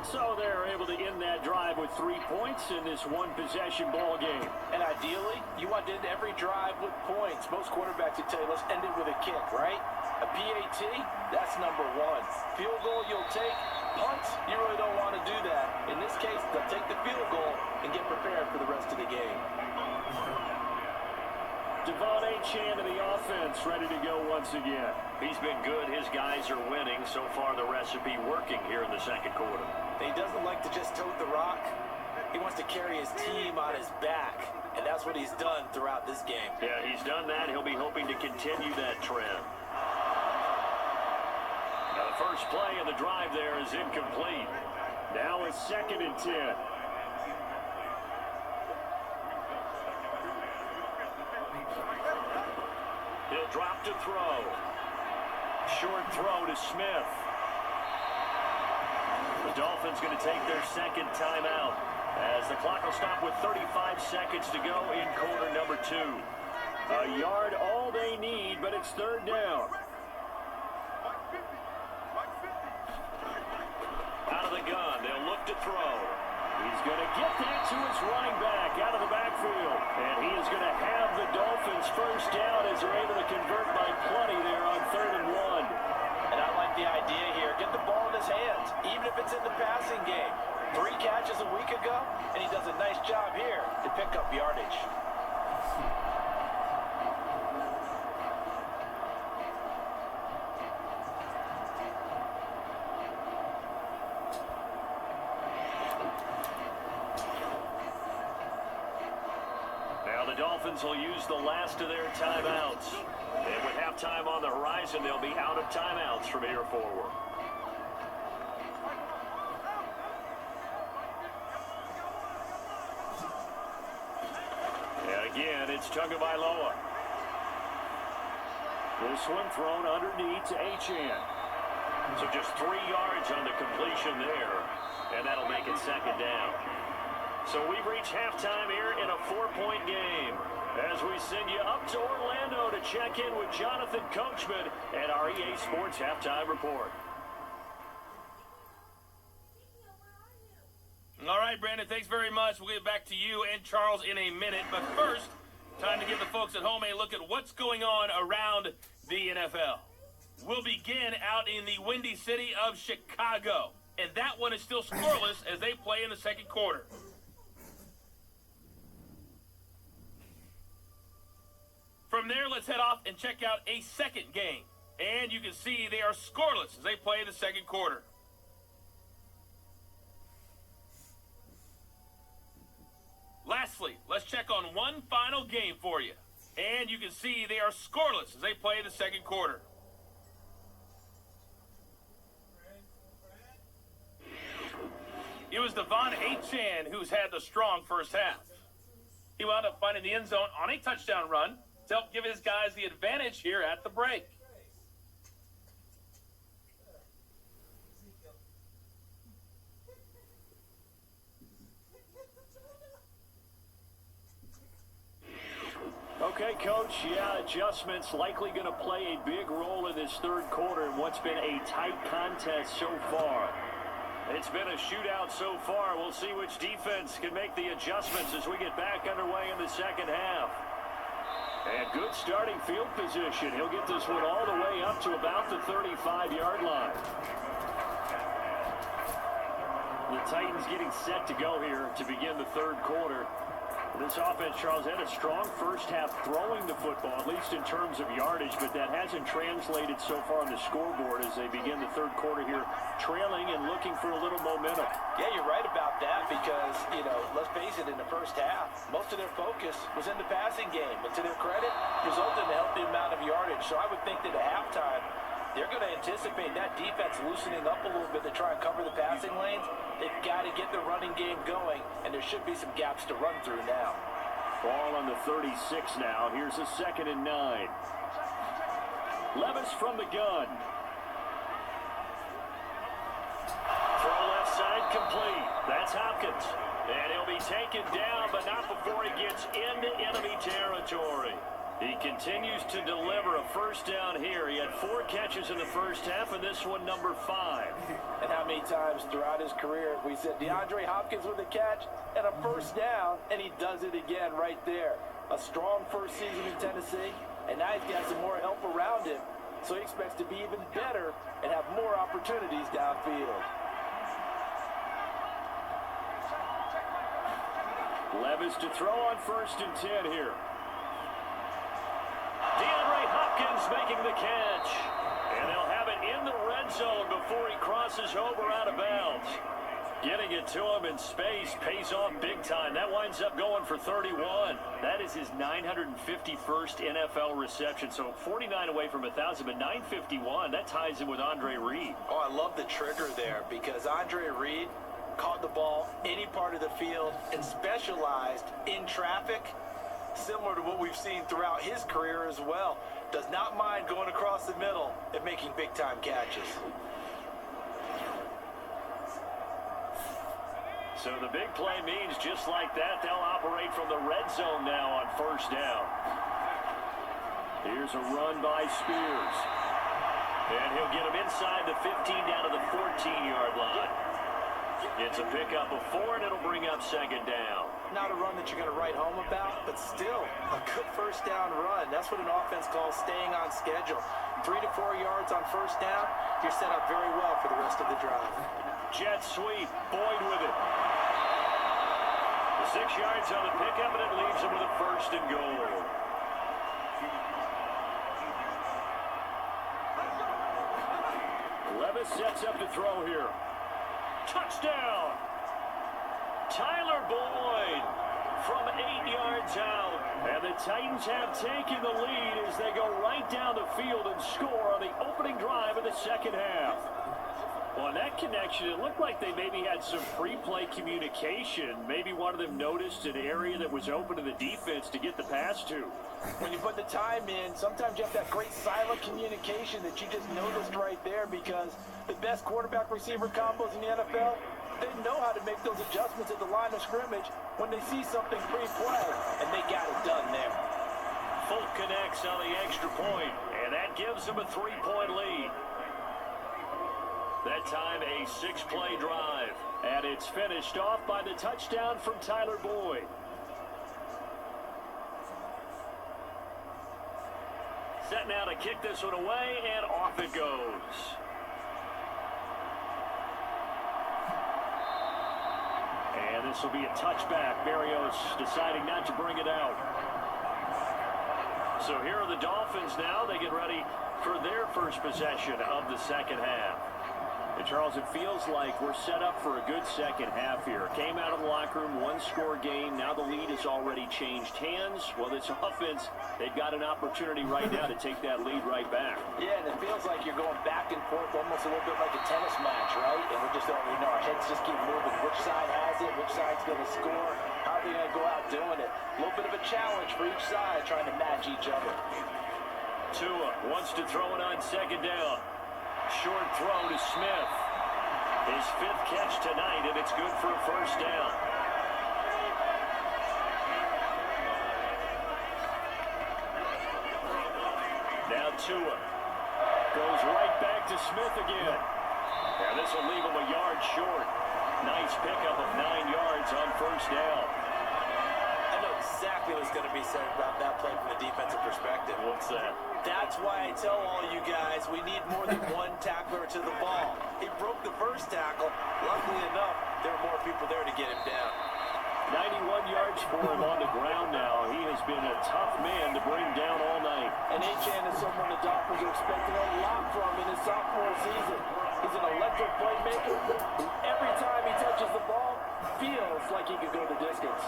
So they're able to end that drive with 3 points in this one-possession ball game. And ideally, you want to end every drive with points. Most quarterbacks would tell you, let's end it with a kick, right? A PAT, that's number 1. Field goal you'll take. Punts, you really don't want to do that. In this case, they'll take the field goal and get prepared for the rest of the game. Devon Achane to the offense, ready to go once again. He's been good. His guys are winning. So far, the recipe working here in the second quarter. He doesn't like to just tote the rock. He wants to carry his team on his back, and that's what he's done throughout this game. Yeah, he's done that. He'll be hoping to continue that trend. Now, the first play of the drive there is incomplete. Now it's 2nd and 10. He'll drop to throw. Short throw to Smith. The Dolphins going to take their 2nd timeout as the clock will stop with 35 seconds to go in quarter number 2. A yard all all they need, but it's third down. Out of the gun, they'll look to throw. He's going to get that to his running back out of the backfield. And he is going to have the Dolphins first down as they're able to convert by plenty there on 3rd and 1. And I like the idea here. Get the ball in his hands, even if it's in the passing game. 3 catches a week ago, and he does a nice job here to pick up yardage. Now the Dolphins will use the last of their timeouts. And with halftime on the horizon, they'll be out of timeouts from here forward. And again, it's Tagovailoa. This one thrown underneath to Achane. So just 3 yards on the completion there, and that'll make it 2nd down. So we've reached halftime here in a 4-point game as we send you up to Orlando to check in with Jonathan Coachman and our EA Sports Halftime Report. All right, Brandon, thanks very much. We'll get back to you and Charles in a minute. But first, time to give the folks at home a look at what's going on around the NFL. We'll begin out in the Windy City of Chicago. And that one is still scoreless as they play in the second quarter. From there, let's head off and check out a second game. And you can see they are scoreless as they play the second quarter. Lastly, let's check on one final game for you. And you can see they are scoreless as they play the second quarter. It was Devon Achane who's had the strong first half. He wound up finding the end zone on a touchdown run to help give his guys the advantage here at the break. Okay, Coach, adjustments likely going to play a big role in this third quarter in what's been a tight contest so far. It's been a shootout so far. We'll see which defense can make the adjustments as we get back underway in the second half. And good starting field position. He'll get this one all the way up to about the 35-yard line. The Titans getting set to go here to begin the third quarter. This offense, Charles, had a strong first half throwing the football, at least in terms of yardage, but that hasn't translated so far on the scoreboard as they begin the third quarter here, trailing and looking for a little momentum. Yeah, you're right about that because, let's face it, in the first half, most of their focus was in the passing game. And to their credit, resulted in a healthy amount of yardage. So I would think that at halftime, they're going to anticipate that defense loosening up a little bit to try and cover the passing lanes. They've got to get the running game going, and there should be some gaps to run through now. Ball on the 36 now. Here's a 2nd and 9. Levis from the gun. Throw left side complete. That's Hopkins. And he'll be taken down, but not before he gets into enemy territory. He continues to deliver a first down here. He had 4 catches in the first half, and this one number 5. And how many times throughout his career we said DeAndre Hopkins with a catch and a first down, and he does it again right there. A strong first season in Tennessee, and now he's got some more help around him, so he expects to be even better and have more opportunities downfield. Levis to throw on 1st and 10 here. DeAndre Hopkins making the catch. And they'll have it in the red zone before he crosses over out of bounds. Getting it to him in space pays off big time. That winds up going for 31. That is his 951st NFL reception. So 49 away from 1,000, but 951. That ties him with Andre Reed. Oh, I love the trigger there because Andre Reed caught the ball any part of the field and specialized in traffic, similar to what we've seen throughout his career as well. Does not mind going across the middle and making big-time catches. So the big play means just like that, they'll operate from the red zone now on 1st down. Here's a run by Spears. And he'll get him inside the 15 down to the 14-yard line. It's a pickup of 4, and it'll bring up second down. Not a run that you're going to write home about, but still a good first down run. That's what an offense calls staying on schedule. 3 to 4 yards on first down, you're set up very well for the rest of the drive. Jet sweep, Boyd with it. 6 yards on the pickup, and it leaves him with a first and goal. Levis sets up to throw here. Touchdown! Tyler Boyd from 8 yards out. And the Titans have taken the lead as they go right down the field and score on the opening drive of the second half. Well, in that connection, it looked like they maybe had some pre-play communication. Maybe one of them noticed an area that was open to the defense to get the pass to. When you put the time in, sometimes you have that great silent communication that you just noticed right there, because the best quarterback-receiver combos in the NFL, they know how to make those adjustments at the line of scrimmage when they see something pre-play, and they got it done there. Folk connects on the extra point, and that gives them a 3-point lead. That time a 6-play drive, and it's finished off by the touchdown from Tyler Boyd. Set now to kick this one away, and off it goes. And this will be a touchback. Berrios deciding not to bring it out. So here are the Dolphins now. They get ready for their first possession of the second half. And Charles, it feels like we're set up for a good second half here. Came out of the locker room, 1-score game. Now the lead has already changed hands. Well, this offense, they've got an opportunity right now to take that lead right back. Yeah, and it feels like you're going back and forth almost a little bit like a tennis match, right? And we know our heads just keep moving. Which side has it? Which side's going to score? How are they going to go out doing it? A little bit of a challenge for each side trying to match each other. Tua wants to throw it on second down. Short throw to Smith. His 5th catch tonight, and it's good for a first down. Now Tua goes right back to Smith again. And this will leave him a yard short. Nice pickup of 9 yards on first down. I know exactly what's going to be said about that play from the defensive perspective. What's that? That's why I tell all you guys we need more than one tackler to the ball. He broke the first tackle. Luckily enough, there were more people there to get him down. 91 yards for him on the ground now. He has been a tough man to bring down all night. And Achane is someone the Dolphins are expecting a lot from in his sophomore season. He's an electric playmaker who every time he touches the ball feels like he could go the distance.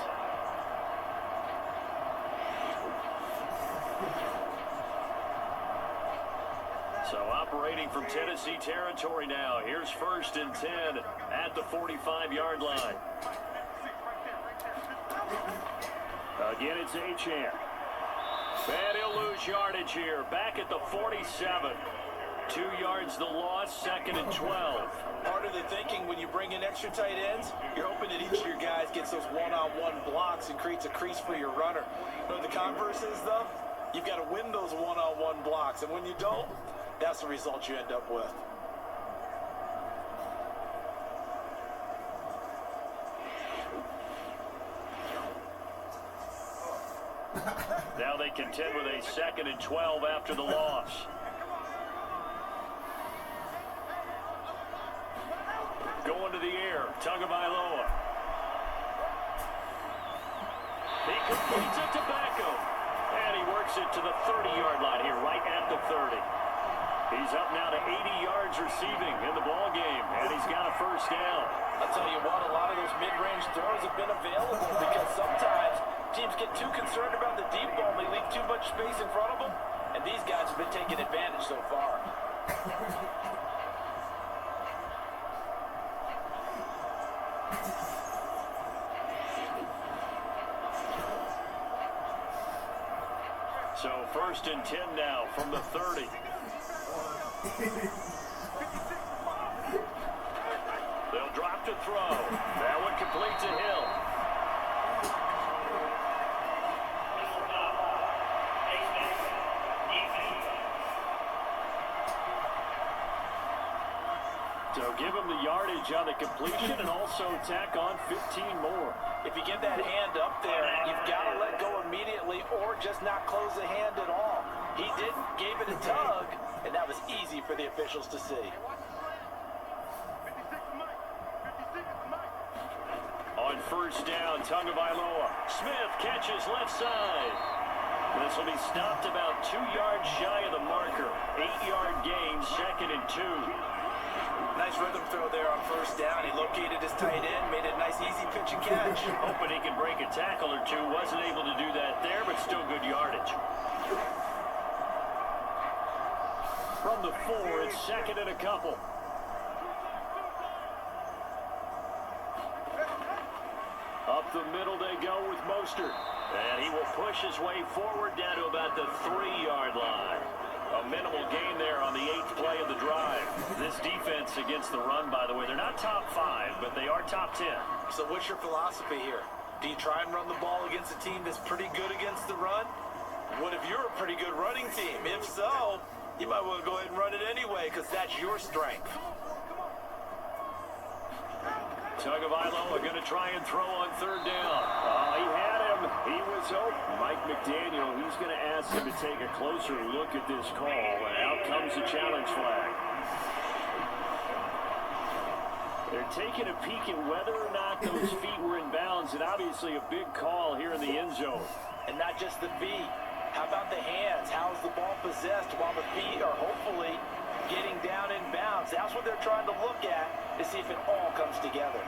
So operating from Tennessee territory now. Here's 1st and 10 at the 45-yard line. Again, it's Achane. And he'll lose yardage here. Back at the 47. 2 yards the loss, 2nd and 12. Part of the thinking when you bring in extra tight ends, you're hoping that each of your guys gets those one-on-one blocks and creates a crease for your runner. But the converse is, though, you've got to win those one-on-one blocks. And when you don't, that's the result you end up with. Now they contend with a 2nd and 12 after the loss. Going to the air, Tagovailoa. He completes it to Beckham. And he works it to the 30-yard line here, right at the 30. He's up now to 80 yards receiving in the ball game, and he's got a first down. I'll tell you what, a lot of those mid-range throws have been available because sometimes teams get too concerned about the deep ball. They leave too much space in front of them, and these guys have been taking advantage so far. So 1st and 10 now from the 30. They'll drop to throw. That one complete to Hill. So give him the yardage on the completion and also tack on 15 more. If you get that hand up there, you've got to let go immediately or just not close the hand at all. He didn't, gave it a tug, and that was easy for the officials to see. On first down, Tagovailoa. Smith catches left side. This will be stopped about 2 yards shy of the marker. 8-yard gain, 2nd and 2. Nice rhythm throw there on first down. He located his tight end, made a nice easy pitch and catch. Hoping he can break a tackle or two. Wasn't able to do that there, but still good yardage. From the 4, it's 2nd and a couple. Up the middle they go with Mostert. And he will push his way forward down to about the 3-yard line. A minimal gain there on the 8th play of the drive. This defense against the run, by the way, they're not top 5, but they are top 10. So what's your philosophy here? Do you try and run the ball against a team that's pretty good against the run? What if you're a pretty good running team? If so, you might want to go ahead and run it anyway because that's your strength. Tagovailoa going to try and throw on third down. He had him. He was open. Mike McDaniel, he's going to ask him to take a closer look at this call. And out comes the challenge flag. They're taking a peek at whether or not those feet were in bounds, and obviously a big call here in the end zone. And not just the feet. How about the hands? How's the ball possessed while the feet are hopefully getting down in bounds? That's what they're trying to look at to see if it all comes together.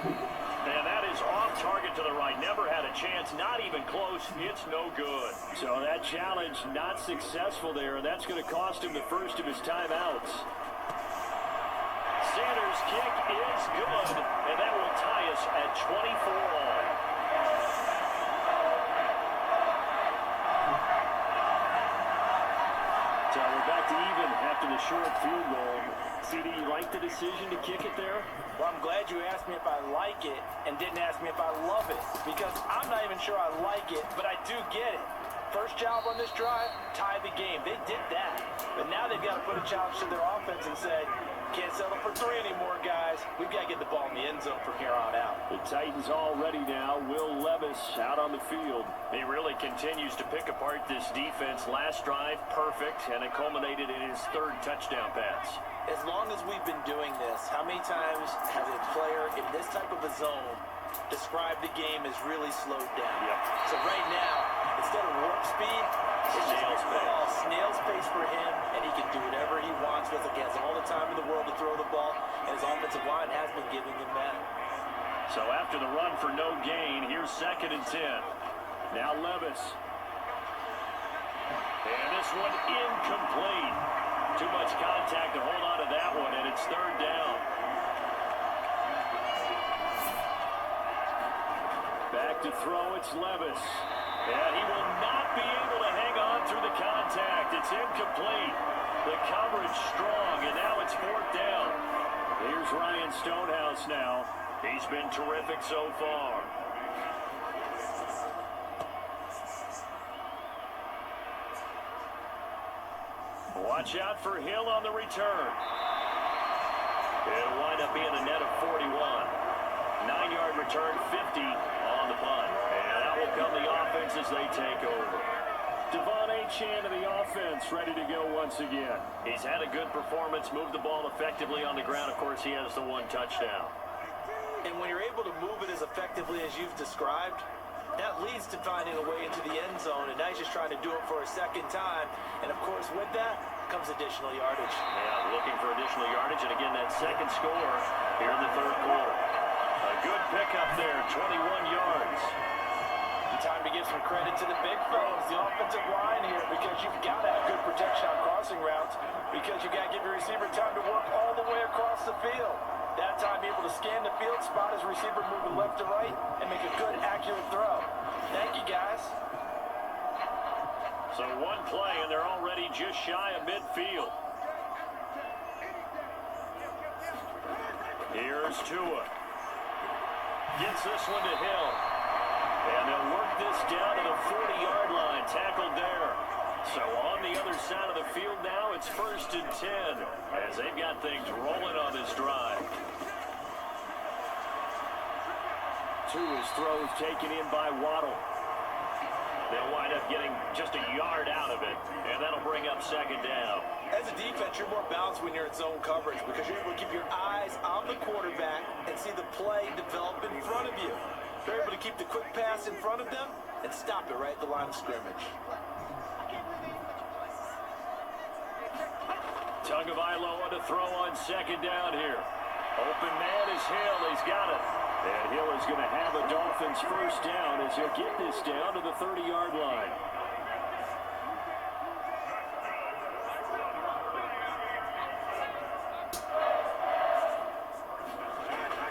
And that is off target to the right. Never had a chance. Not even close. It's no good. So that challenge not successful there, and that's going to cost him the first of his timeouts. Sanders' kick is good, and that will tie us at 24 all. So we're back to even after the short field goal. CD, you like the decision to kick it there? Well, I'm glad you asked me if I like it and didn't ask me if I love it, because I'm not even sure I like it, but I do get it. First job on this drive, tie the game. They did that. But now they've got to put a challenge to their offense and say, can't settle for 3 anymore, guys. We've got to get the ball in the end zone from here on out. The Titans all ready now. Will Levis out on the field. He really continues to pick apart this defense. Last drive, perfect, and it culminated in his 3rd touchdown pass. As long as we've been doing this, how many times has a player in this type of a zone described the game as really slowed down? Yep. So right now, instead of warp speed, it's just snail's pace for him, and he can do whatever he wants with it. He has all the time in the world to throw the ball, and his offensive line has been giving him that. So after the run for no gain, here's 2nd and 10. Now Levis. And this one incomplete. Too much contact to hold on to that one, and it's 3rd down. Back to throw, it's Levis. And he will not be able to hang on through the contact. It's incomplete. The coverage strong, and now it's 4th down. Here's Ryan Stonehouse now. He's been terrific so far. Watch out for Hill on the return. It'll wind up being a net of 41. 9-yard return, 50 on the punt. And out will come the offense as they take over. Devon Achane of the offense ready to go once again. He's had a good performance, moved the ball effectively on the ground. Of course, he has the 1 touchdown. And when you're able to move it as effectively as you've described, that leads to finding a way into the end zone, and now he's just trying to do it for a 2nd time. And, of course, with that comes additional yardage. Yeah, looking for additional yardage, and again, that 2nd score here in the 3rd quarter. A good pickup there, 21 yards. Time to give some credit to the big fellas, the offensive line here, because you've got to have good protection on crossing routes, because you've got to give your receiver time to work all the way across the field. That time, able to scan the field, spot his receiver moving left to right, and make a good, accurate throw. Thank you, guys. So 1 play, and they're already just shy of midfield. Here's Tua. Gets this one to Hill. And they'll work this down to the 40-yard line. Tackled there. So on the other side of the field now. It's 1st and 10 as they've got things rolling on this drive. To his throws taken in by Waddle. They'll wind up getting just a yard out of it, and that'll bring up 2nd down. As a defense, you're more balanced when you're in zone coverage because you're able to keep your eyes on the quarterback and see the play develop in front of you. You're able to keep the quick pass in front of them and stop it right at the line of scrimmage. Tagovailoa to throw on 2nd down here. Open man is Hill. He's got it. And Hill is going to have a Dolphins 1st down as he'll get this down to the 30-yard line.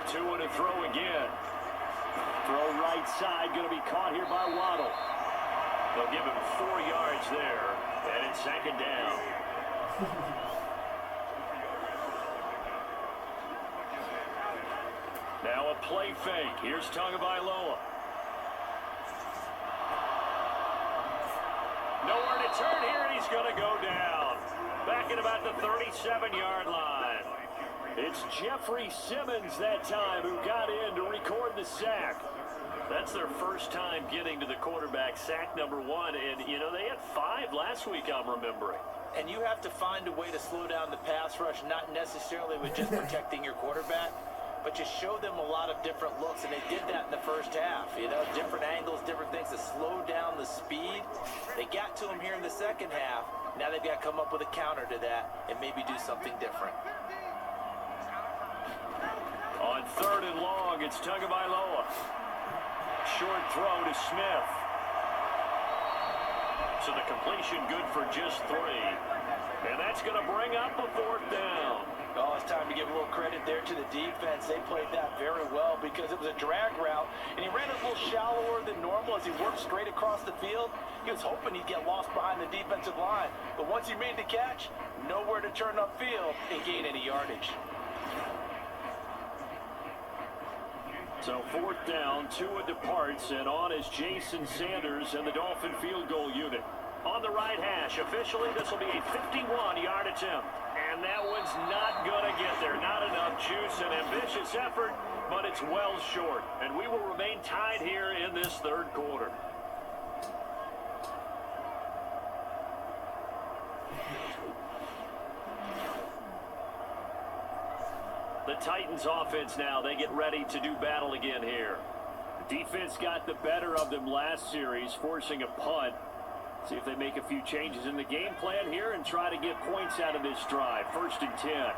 Tua to throw again. Throw right side, going to be caught here by Waddle. They'll give him 4 yards there, and it's 2nd down. Now a play fake. Here's Tagovailoa. Nowhere to turn here, and he's going to go down. Back at about the 37-yard line. It's Jeffrey Simmons that time who got in to record the sack. That's their first time getting to the quarterback, sack number 1. And, you know, they had 5 last week, I'm remembering. And you have to find a way to slow down the pass rush, not necessarily with just protecting your quarterback, but you show them a lot of different looks, and they did that in the first half. You know, different angles, different things to slow down the speed. They got to him here in the second half. Now they've got to come up with a counter to that and maybe do something different. On 3rd and long, it's Tagovailoa. Short throw to Smith. So the completion good for just 3. And that's going to bring up a 4th down. Oh, it's time to give a little credit there to the defense. They played that very well because it was a drag route, and he ran it a little shallower than normal as he worked straight across the field. He was hoping he'd get lost behind the defensive line. But once he made the catch, nowhere to turn upfield and gain any yardage. So 4th down, Tua departs, and on is Jason Sanders and the Dolphin field goal unit. On the right hash, officially this will be a 51-yard attempt. And that one's not going to get there. Not enough juice, an ambitious effort, but it's well short. And we will remain tied here in this 3rd quarter. The Titans offense now, they get ready to do battle again here. The defense got the better of them last series, forcing a punt. See if they make a few changes in the game plan here and try to get points out of this drive. 1st and 10.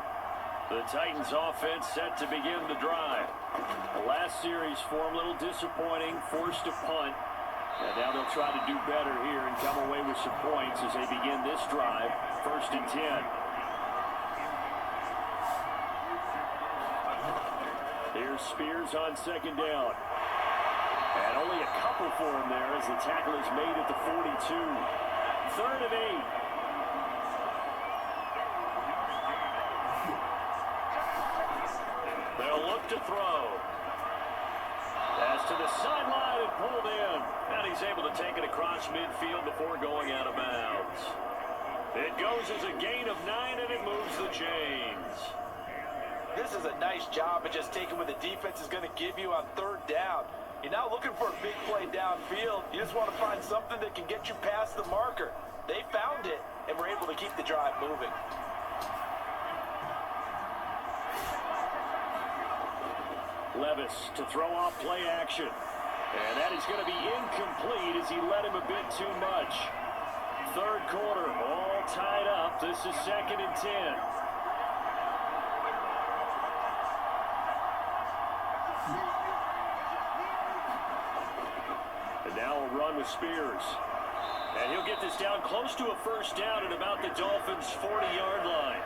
The Titans offense set to begin the drive. The last series for them a little disappointing, forced a punt. And now they'll try to do better here and come away with some points as they begin this drive. 1st and 10. Here's Spears on 2nd down. And only a couple for him there as the tackle is made at the 42. 3rd and 8. They'll look to throw. Pass to the sideline and pulled in. And he's able to take it across midfield before going out of bounds. It goes as a gain of 9, and it moves the chains. This is a nice job of just taking what the defense is going to give you on 3rd down. You're not looking for a big play downfield. You just want to find something that can get you past the marker. They found it and were able to keep the drive moving. Levis to throw off play action. And that is going to be incomplete as he led him a bit too much. 3rd quarter, all tied up. This is 2nd and 10. Now a run with Spears. And he'll get this down close to a 1st down at about the Dolphins' 40-yard line.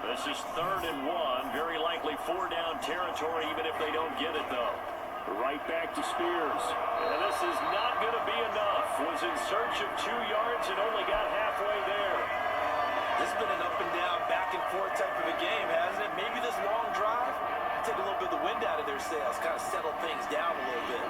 This is 3rd and 1. Very likely 4-down territory even if they don't get it, though. Right back to Spears. And this is not going to be enough. Was in search of 2 yards and only got halfway there. This has been an up and down, back and forth type of a game, hasn't it? Maybe this long drive take a little bit of the wind out of their sails, kind of settle things down a little bit.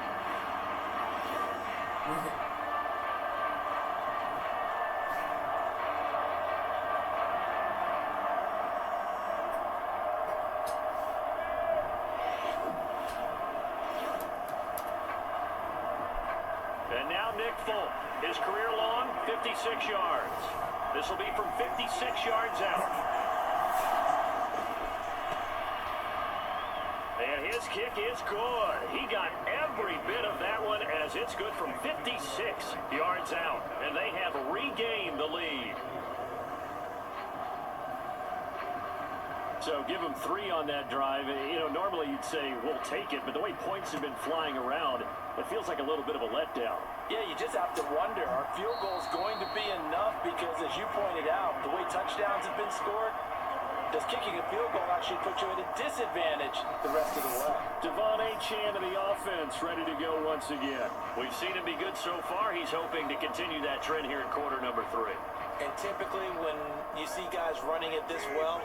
His career long, 56 yards. This will be from 56 yards out. And his kick is good. He got every bit of that one as it's good from 56 yards out. And they have regained the lead. So give them 3 on that drive. You know, normally you'd say, we'll take it, but the way points have been flying around, it feels like a little bit of a letdown. Yeah, you just have to wonder, are field goals going to be enough? Because as you pointed out, the way touchdowns have been scored, does kicking a field goal actually put you at a disadvantage the rest of the way? Devon Achane of the offense ready to go once again. We've seen him be good so far. He's hoping to continue that trend here in quarter number 3. And typically when you see guys running it this well,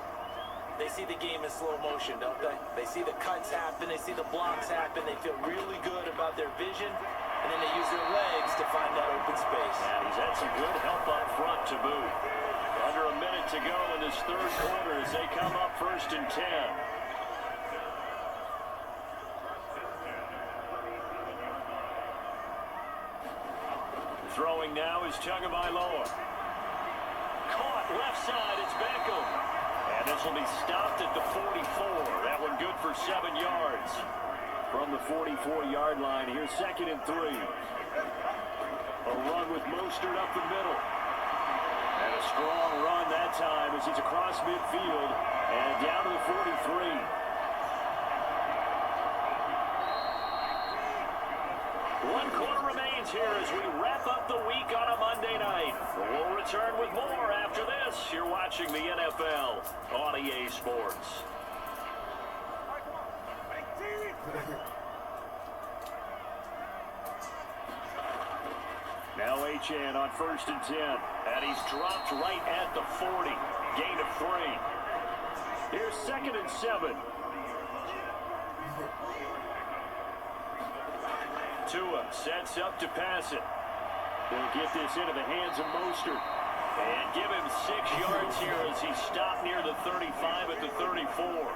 they see the game in slow motion, don't they? They see the cuts happen, they see the blocks happen, they feel really good about their vision, and then they use their legs to find that open space. And he's had some good help up front to boot. Under a minute to go in this third quarter as they come up 1st and 10. Throwing now is Tagovailoa. Caught left side, it's Beckham. And this will be stopped at the 44. That one good for 7 yards. From the 44-yard line, here's 2nd and 3. A run with Mostert up the middle. And a strong run that time as he's across midfield and down to the 43. One quarter remains here as we wrap up the week on a Monday night. We'll return with more after this. You're watching the NFL on EA Sports. Now Achane on 1st and 10. And he's dropped right at the 40. Gain of 3. Here's 2nd and 7. Tua sets up to pass it. They'll get this into the hands of Mostert. And give him 6 yards here as he stopped near the 35 at the 34.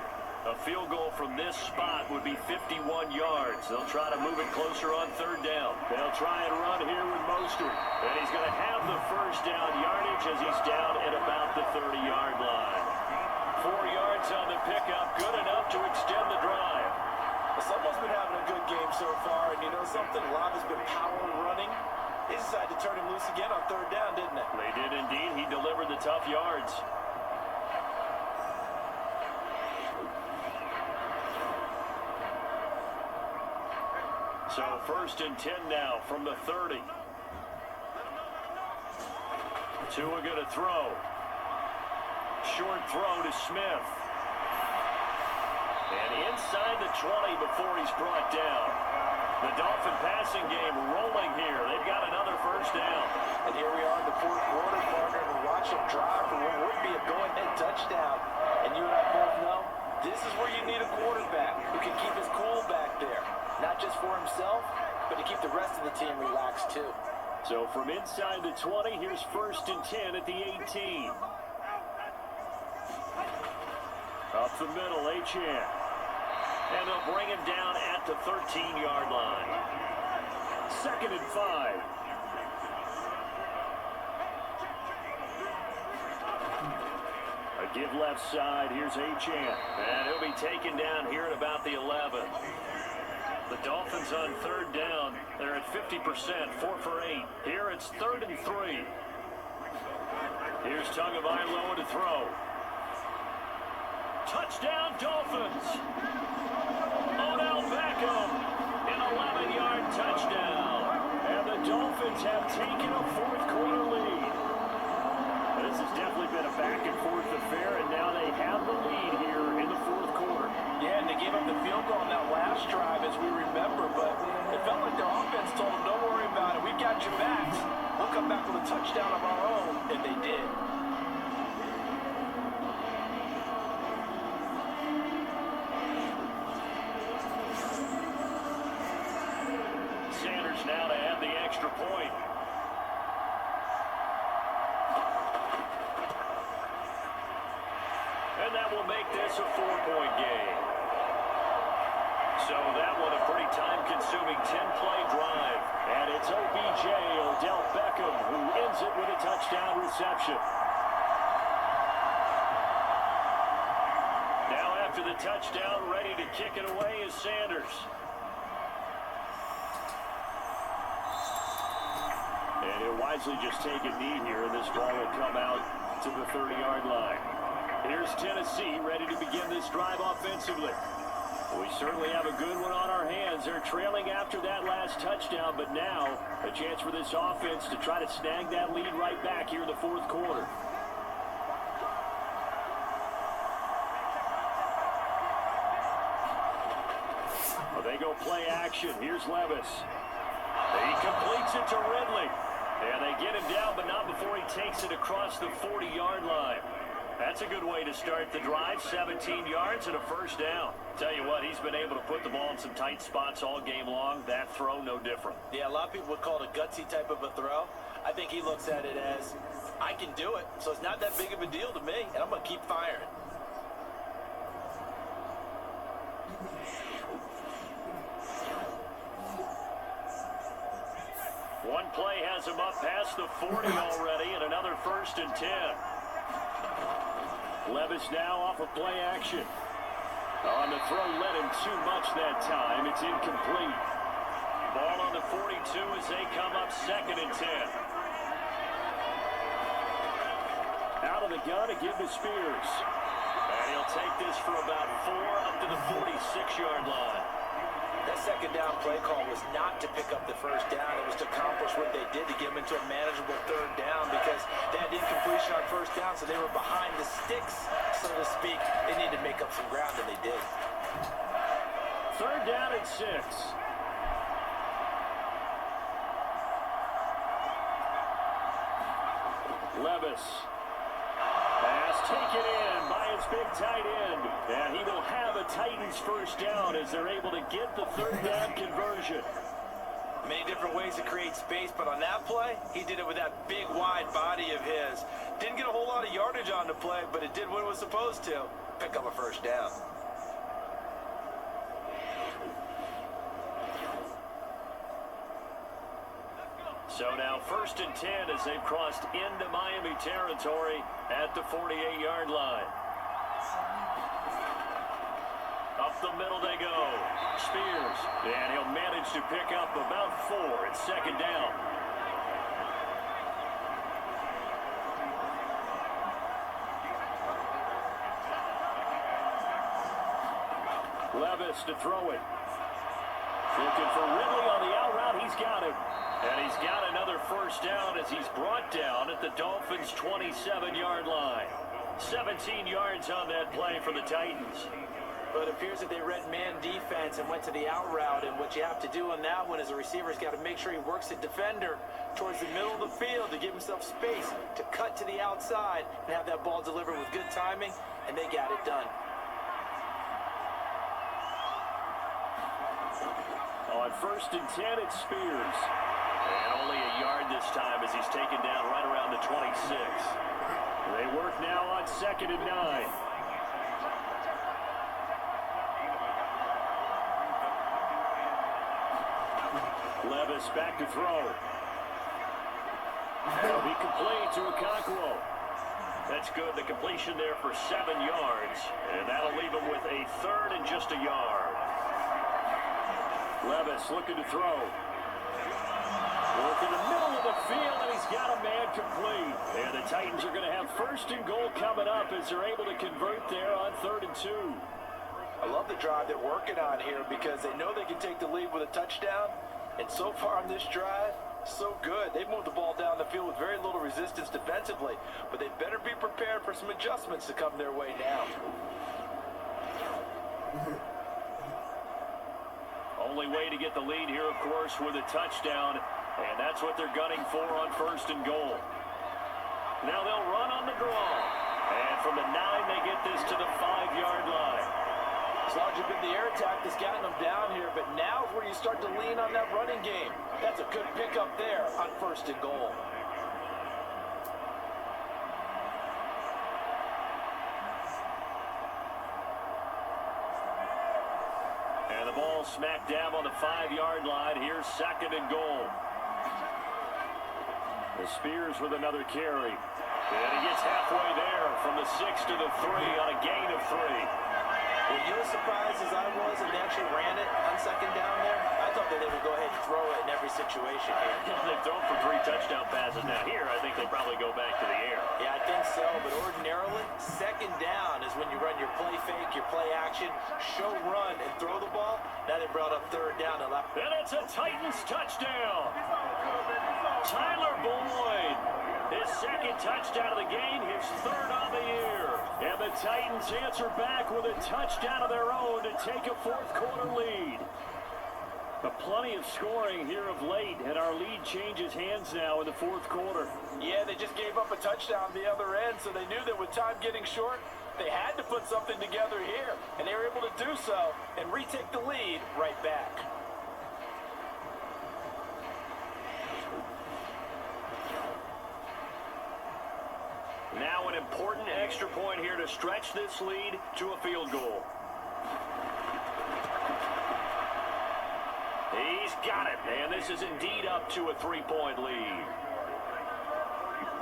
A field goal from this spot would be 51 yards. They'll try to move it closer on 3rd down. They'll try and run here with Mostert. And he's going to have the 1st down yardage as he's down at about the 30-yard line. 4 yards on the pickup, good enough to extend the drive. Well, someone's been having a good game so far, and you know something? Love has been power running. They decided to turn him loose again on 3rd down, didn't they? They did indeed. He delivered the tough yards. So 1st and 10 now from the 30. Tua going to throw. Short throw to Smith. And inside the 20 before he's brought down. The Dolphin passing game rolling here. They've got another 1st down. And here we are in the 4th quarter, partner, and watch him drive for what would be a go-ahead touchdown. And you and I both know this is where you need a quarterback who can keep his cool back there. Not just for himself, but to keep the rest of the team relaxed too. So from inside the 20, here's 1st and 10 at the 18. Up the middle, Achane. And they'll bring him down at the 13-yard line. 2nd and 5. A give left side, here's Achane. And he'll be taken down here at about the 11. The Dolphins on 3rd down. They're at 50%, 4 for 8. Here it's 3rd and 3. Here's Tagovailoa to throw. Touchdown, Dolphins! Odell Beckham, an 11-yard touchdown. And the Dolphins have taken a 4th quarter lead. This has definitely been a back-and-forth affair, and now they have the lead here in the 4th quarter. Yeah, and they gave up the field goal on that last drive, as we remember, but it felt like their offense told them, don't worry about it, we've got your backs. We'll come back with a touchdown of our own, and they did. Sanders now to add the extra point. And that will make this a 4-point game. So that one a pretty time-consuming 10-play drive. And it's OBJ, Odell Beckham, who ends it with a touchdown reception. Now after the touchdown, ready to kick it away is Sanders. And he'll wisely just take a knee here, and this ball will come out to the 30-yard line. Here's Tennessee ready to begin this drive offensively. We certainly have a good one on our hands. They're trailing after that last touchdown, but now a chance for this offense to try to snag that lead right back here in the fourth quarter. Well, they go play action. Here's Levis. He completes it to Ridley. And they get him down, but not before he takes it across the 40-yard line. That's a good way to start the drive. 17 yards and a first down. Tell you what, he's been able to put the ball in some tight spots all game long. That throw, no different. Yeah, a lot of people would call it a gutsy type of a throw. I think he looks at it as, I can do it, so it's not that big of a deal to me, and I'm going to keep firing. One play has him up past the 40 already, and another 1st and 10. Levis now off of play action. On the throw, led him too much that time. It's incomplete. Ball on the 42 as they come up 2nd and 10. Out of the gun to give to Spears. And he'll take this for about 4 up to the 46-yard line. That second down play call was not to pick up the first down. It was to accomplish what they did to get them into a manageable 3rd down because they had incompletion on 1st down, so they were behind the sticks, so to speak. They needed to make up some ground, and they did. 3rd down and 6. Levis. Pass taken in by his big tight end. And he will have a Titans first down as they're able to get the 3rd down conversion. Many different ways to create space, but on that play, he did it with that big, wide body of his. Didn't get a whole lot of yardage on the play, but it did what it was supposed to. Pick up a first down. So now 1st and 10 as they've crossed into Miami territory at the 48-yard line. Up the middle they go. Spears. And he'll manage to pick up about 4. It's 2nd down. Levis to throw it. Looking for Ridley on the out route. He's got him. And he's got another first down as he's brought down at the Dolphins' 27-yard line. 17 yards on that play for the Titans. But it appears that they read man defense and went to the out route, and what you have to do on that one is a receiver's got to make sure he works the defender towards the middle of the field to give himself space to cut to the outside and have that ball delivered with good timing, and they got it done. On 1st and 10, it's Spears. And only a yard this time as he's taken down right around the 26. They work now on 2nd and 9. Levis back to throw. That'll be complete to Okonkwo. That's good. The completion there for 7 yards. And that'll leave him with a 3rd and just a yard. Levis looking to throw. Work in the middle of the field, and he's got a man complete. And the Titans are going to have 1st and goal coming up as they're able to convert there on 3rd and 2. I love the drive they're working on here because they know they can take the lead with a touchdown. And so far on this drive, so good. They've moved the ball down the field with very little resistance defensively, but they better be prepared for some adjustments to come their way now. Only way to get the lead here, of course, with a touchdown, and that's what they're gunning for on 1st and goal. Now they'll run on the draw, and from the 9, they get this to the 5-yard line. As long as you've been the air attack that's gotten them down here, but now is where you start to lean on that running game. That's a good pickup there on 1st and goal. And the ball ball smack dab on the 5-yard line. Here's 2nd and goal. The Spears with another carry. And he gets halfway there from the 6 to the 3 on a gain of 3. Were you as surprised as I was and they actually ran it on 2nd down there? I thought that they would go ahead and throw it in every situation here. They've thrown for 3 touchdown passes now. Here, I think they probably go back to the air. Yeah, I think so, but ordinarily, 2nd down is when you run your play fake, your play action, show run, and throw the ball. Now they brought up 3rd down. And it's a Titans touchdown. Tyler Boyd, his 2nd touchdown of the game, his 3rd on the year. And the Titans answer back with a touchdown of their own to take a 4th quarter lead. But plenty of scoring here of late, and our lead changes hands now in the 4th quarter. Yeah, they just gave up a touchdown on the other end, so they knew that with time getting short, they had to put something together here, and they were able to do so and retake the lead right back. Now an important extra point here to stretch this lead to a field goal. He's got it, and this is indeed up to a 3-point lead.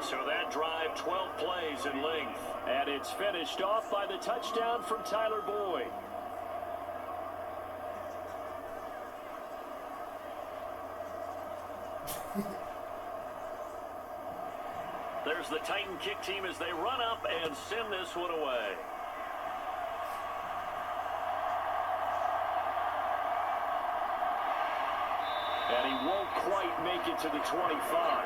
So that drive, 12 plays in length, and it's finished off by the touchdown from Tyler Boyd. There's the Titan kick team as they run up and send this one away. And he won't quite make it to the 25.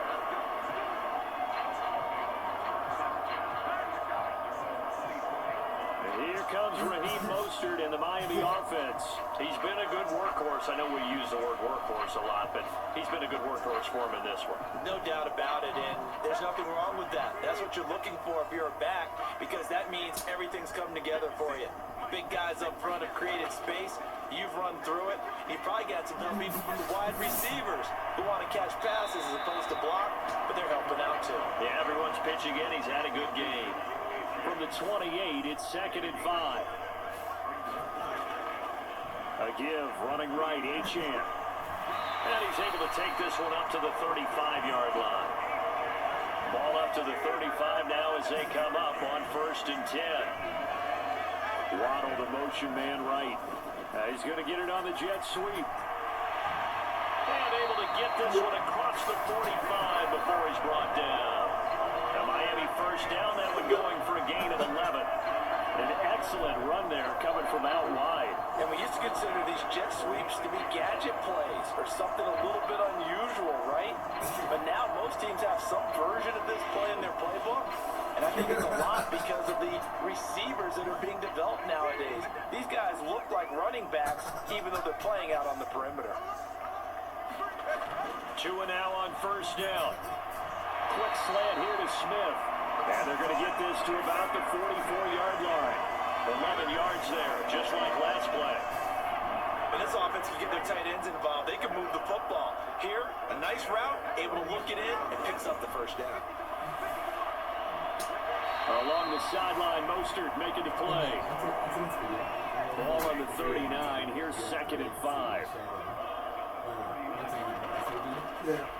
Here comes Raheem Mostert in the Miami offense. He's been a good workhorse. I know we use the word workhorse a lot, but he's been a good workhorse for him in this one. No doubt about it, and there's nothing wrong with that. That's what you're looking for if you're a back, because that means everything's come together for you. Big guys up front have created space. You've run through it. You've probably got some help even from the wide receivers who want to catch passes as opposed to block, but they're helping out too. Yeah, everyone's pitching in. He's had a good game. From the 28, it's 2nd and 5. A give, running right, Achane. And he's able to take this one up to the 35-yard line. Ball up to the 35 now as they come up on 1st and 10. Waddle, the motion man right. He's going to get it on the jet sweep. And able to get this one across the 45 before he's brought down. A Miami 1st down, that one going for a gain of 11. An excellent run there coming from out wide. And we used to consider these jet sweeps to be gadget plays or something a little bit unusual, right? But now most teams have some version of this play in their playbook. And I think it's a lot because of the receivers that are being developed nowadays. These guys look like running backs even though they're playing out on the perimeter. 2 and now on 1st down. Quick slant here to Smith. And they're going to get this to about the 44-yard line. 11 yards there, just like last play. When this offense can get their tight ends involved, they can move the football. Here, a nice route, able to look it in, and picks up the 1st down. Along the sideline, Mostert making the play. Ball on the 39. Here's 2nd and 5.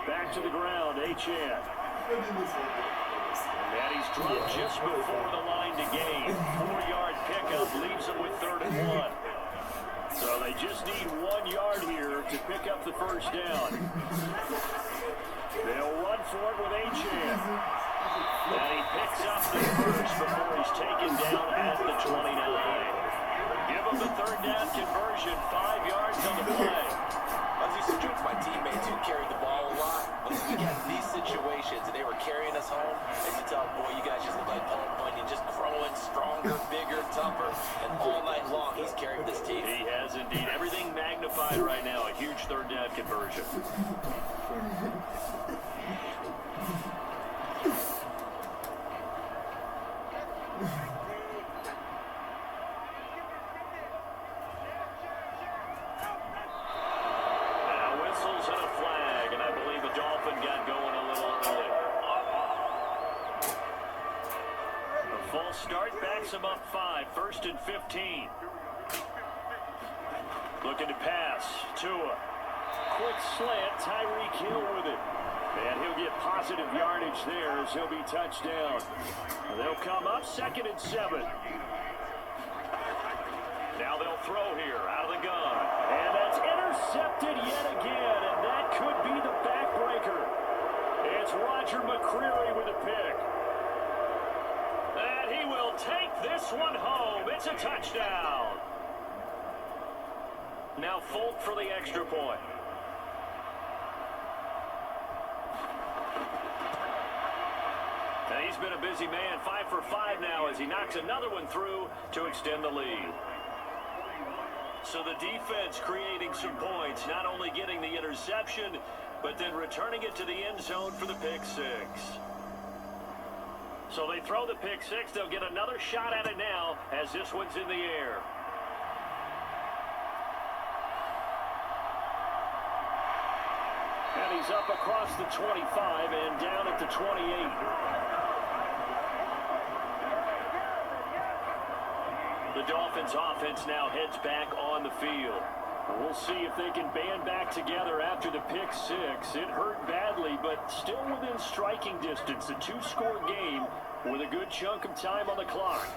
Back to the ground, Achane. And he's dropped just before the line to gain. 4-yard pickup leaves him with 3rd and 1. So they just need 1 yard here to pick up the 1st down. They'll run for it with Achane. And he picks up the 1st before he's taken down at the 29. Give him the 3rd down conversion, 5 yards on the play. I was used to joke with my teammates who carried the ball a lot. When we got these situations and they were carrying us home, I used to tell them, boy, you guys just look like Paul Bunyan, just growing stronger, bigger, tougher, and all night long he's carried this team. He has indeed. Everything magnified right now. A huge 3rd down conversion. False start backs him up 5, 1st and 15. Looking to pass. Tua. Quick slant. Tyreek Hill with it. And he'll get positive yardage there as he'll be touched down. They'll come up 2nd and 7. Now they'll throw here out of the gun. And that's intercepted yet again. And that could be the backbreaker. It's Roger McCreary with a pick. And he will take this one home. It's a touchdown. Now Folk for the extra point. And he's been a busy man, 5 for 5 now as he knocks another one through to extend the lead. So the defense creating some points, not only getting the interception, but then returning it to the end zone for the pick six. So they throw the pick six. They'll get another shot at it now as this one's in the air. And he's up across the 25 and down at the 28. The Dolphins offense now heads back on the field. We'll see if they can band back together after the pick six. It hurt badly, but still within striking distance. A 2-score game with a good chunk of time on the clock.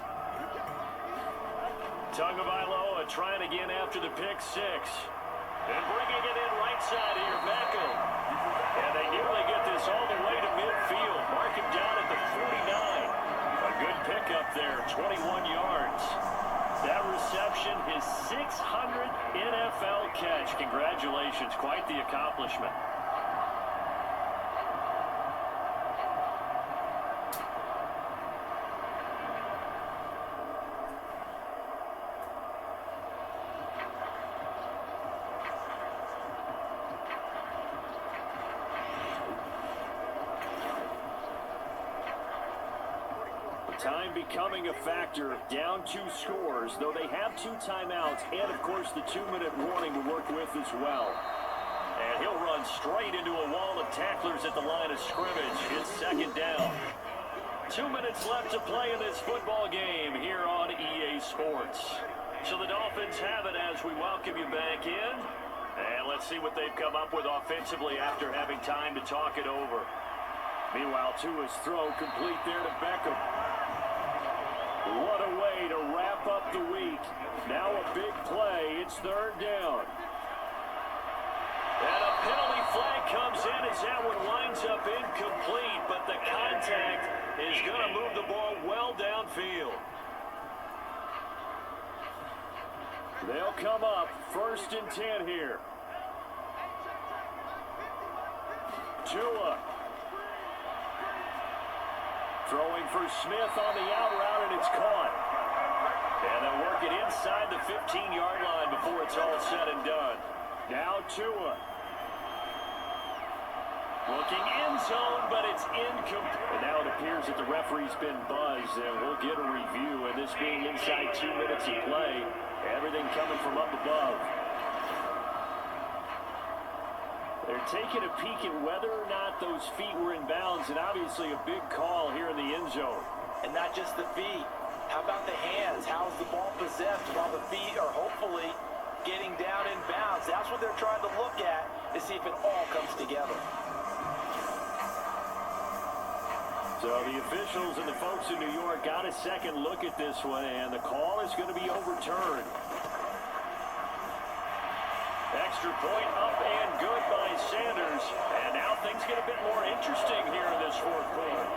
Tagovailoa trying again after the pick six. And bringing it in right side here, Beckham. And they nearly get this all the way to midfield. Mark him down at the 49. A good pickup there, 21 yards. That reception, his 600th NFL catch. Congratulations, quite the accomplishment. Time becoming a factor, down 2 scores, though they have 2 timeouts and, of course, the 2-minute warning to work with as well. And he'll run straight into a wall of tacklers at the line of scrimmage. It's 2nd down. 2 minutes left to play in this football game here on EA Sports. So the Dolphins have it as we welcome you back in. And let's see what they've come up with offensively after having time to talk it over. Meanwhile, Tua's throw complete there to Beckham. What a way to wrap up the week. Now a big play. It's 3rd down. And a penalty flag comes in as that one winds up incomplete, but the contact is going to move the ball well downfield. They'll come up 1st and 10 here. Tua. Throwing for Smith on the out route, and it's caught. And they'll work it inside the 15-yard line before it's all said and done. Now Tua. Looking end zone, but it's incomplete. And now it appears that the referee's been buzzed, and we'll get a review. And this being inside 2 minutes of play, everything coming from up above. They're taking a peek at whether or not those feet were in bounds, and obviously a big call here in the end zone. And not just the feet. How about the hands? How's the ball possessed while the feet are hopefully getting down in bounds? That's what they're trying to look at to see if it all comes together. So the officials and the folks in New York got a second look at this one, and the call is going to be overturned. Extra point up and good by Sanders. And now things get a bit more interesting here in this 4th quarter.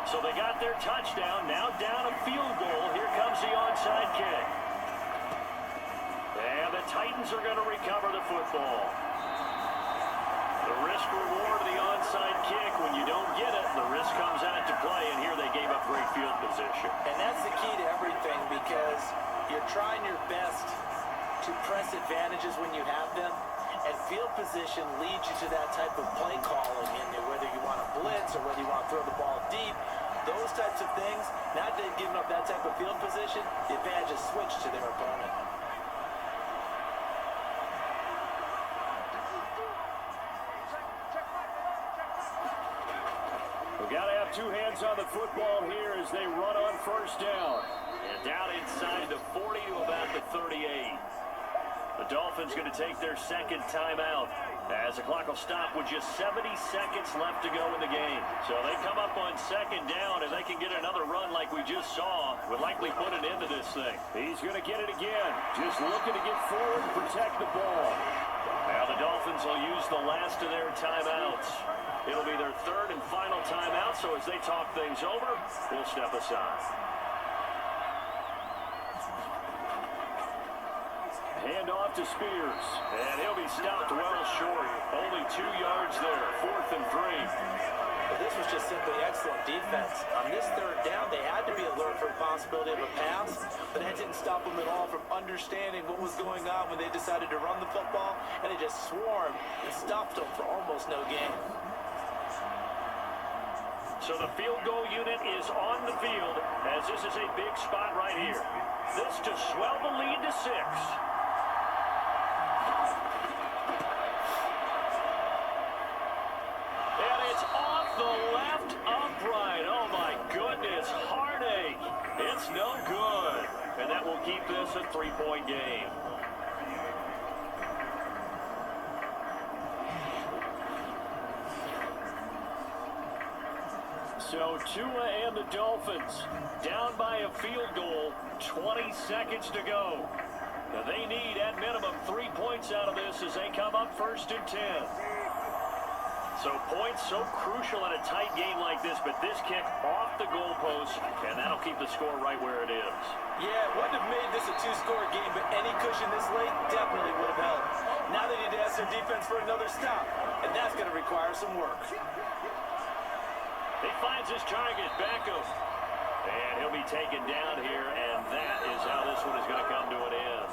So they got their touchdown, now down a field goal. Here comes the onside kick. And the Titans are going to recover the football. The risk reward of the onside kick, when you don't get it, the risk comes out to play, and here they gave up great field position. And that's the key to everything, because you're trying your best to press advantages when you have them, and field position leads you to that type of play calling, and whether you want to blitz or whether you want to throw the ball deep, those types of things, now that they've given up that type of field position, the advantage is switched to their opponent. two hands on the football here as they run on first down. And down inside the 40 to about the 38. The Dolphins going to take their second timeout as the clock will stop with just 70 seconds left to go in the game. So they come up on second down, and they can get another run like we just saw. Would likely put an end to this thing. He's going to get it again. Just looking to get forward and protect the ball. Now the Dolphins will use the last of their timeouts. It'll be their third and final timeout, so as they talk things over, we'll step aside. Hand off to Spears, and he'll be stopped well short. Only 2 yards there, 4th and 3. But this was just simply excellent defense. On this third down, they had to be alert for the possibility of a pass, but that didn't stop them at all from understanding what was going on when they decided to run the football, and they just swarmed and stopped them for almost no gain. So the field goal unit is on the field, as this is a big spot right here. This to swell the lead to 6. It's no good. And that will keep this a 3-point game. So Tua and the Dolphins down by a field goal, 20 seconds to go. Now they need at minimum 3 points out of this as they come up 1st and 10. So points so crucial in a tight game like this, but this kick off the goalpost, and that'll keep the score right where it is. Yeah, it wouldn't have made this a 2-score game, but any cushion this late definitely would have helped. Now they need to ask their defense for another stop, and that's going to require some work. He finds his target, Beckham, and he'll be taken down here, and that is how this one is going to come to an end.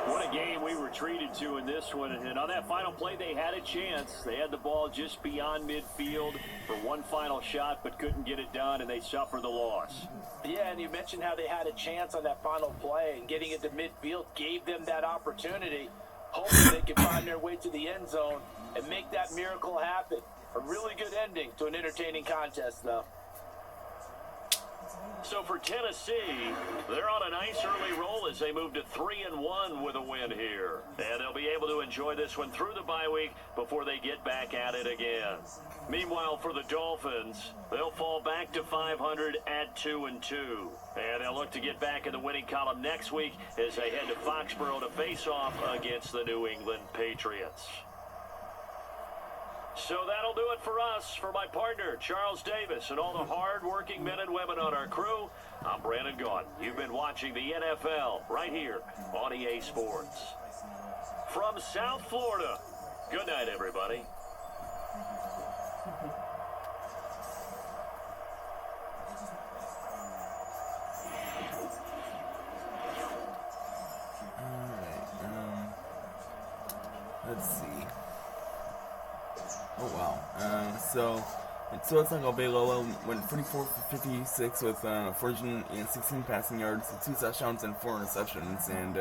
What a game we were treated to in this one. And on that final play, they had a chance. They had the ball just beyond midfield for one final shot, but couldn't get it done, and they suffer the loss. Yeah, and you mentioned how they had a chance on that final play, and getting it to midfield gave them that opportunity. Hopefully they can find their way to the end zone and make that miracle happen. A really good ending to an entertaining contest, though. So for Tennessee, they're on a nice early roll as they move to 3-1 with a win here. And they'll be able to enjoy this one through the bye week before they get back at it again. Meanwhile, for the Dolphins, they'll fall back to 500 at 2-2. And they'll look to get back in the winning column next week as they head to Foxborough to face off against the New England Patriots. So that'll do it for us. For my partner, Charles Davis, and all the hard-working men and women on our crew, I'm Brandon Gaughan. You've been watching the NFL right here on EA Sports. From South Florida, good night, everybody. Let's see. Oh, wow. So Tua Tagovailoa went 44 for 56 with 416 passing yards, 2 touchdowns, and 4 interceptions, and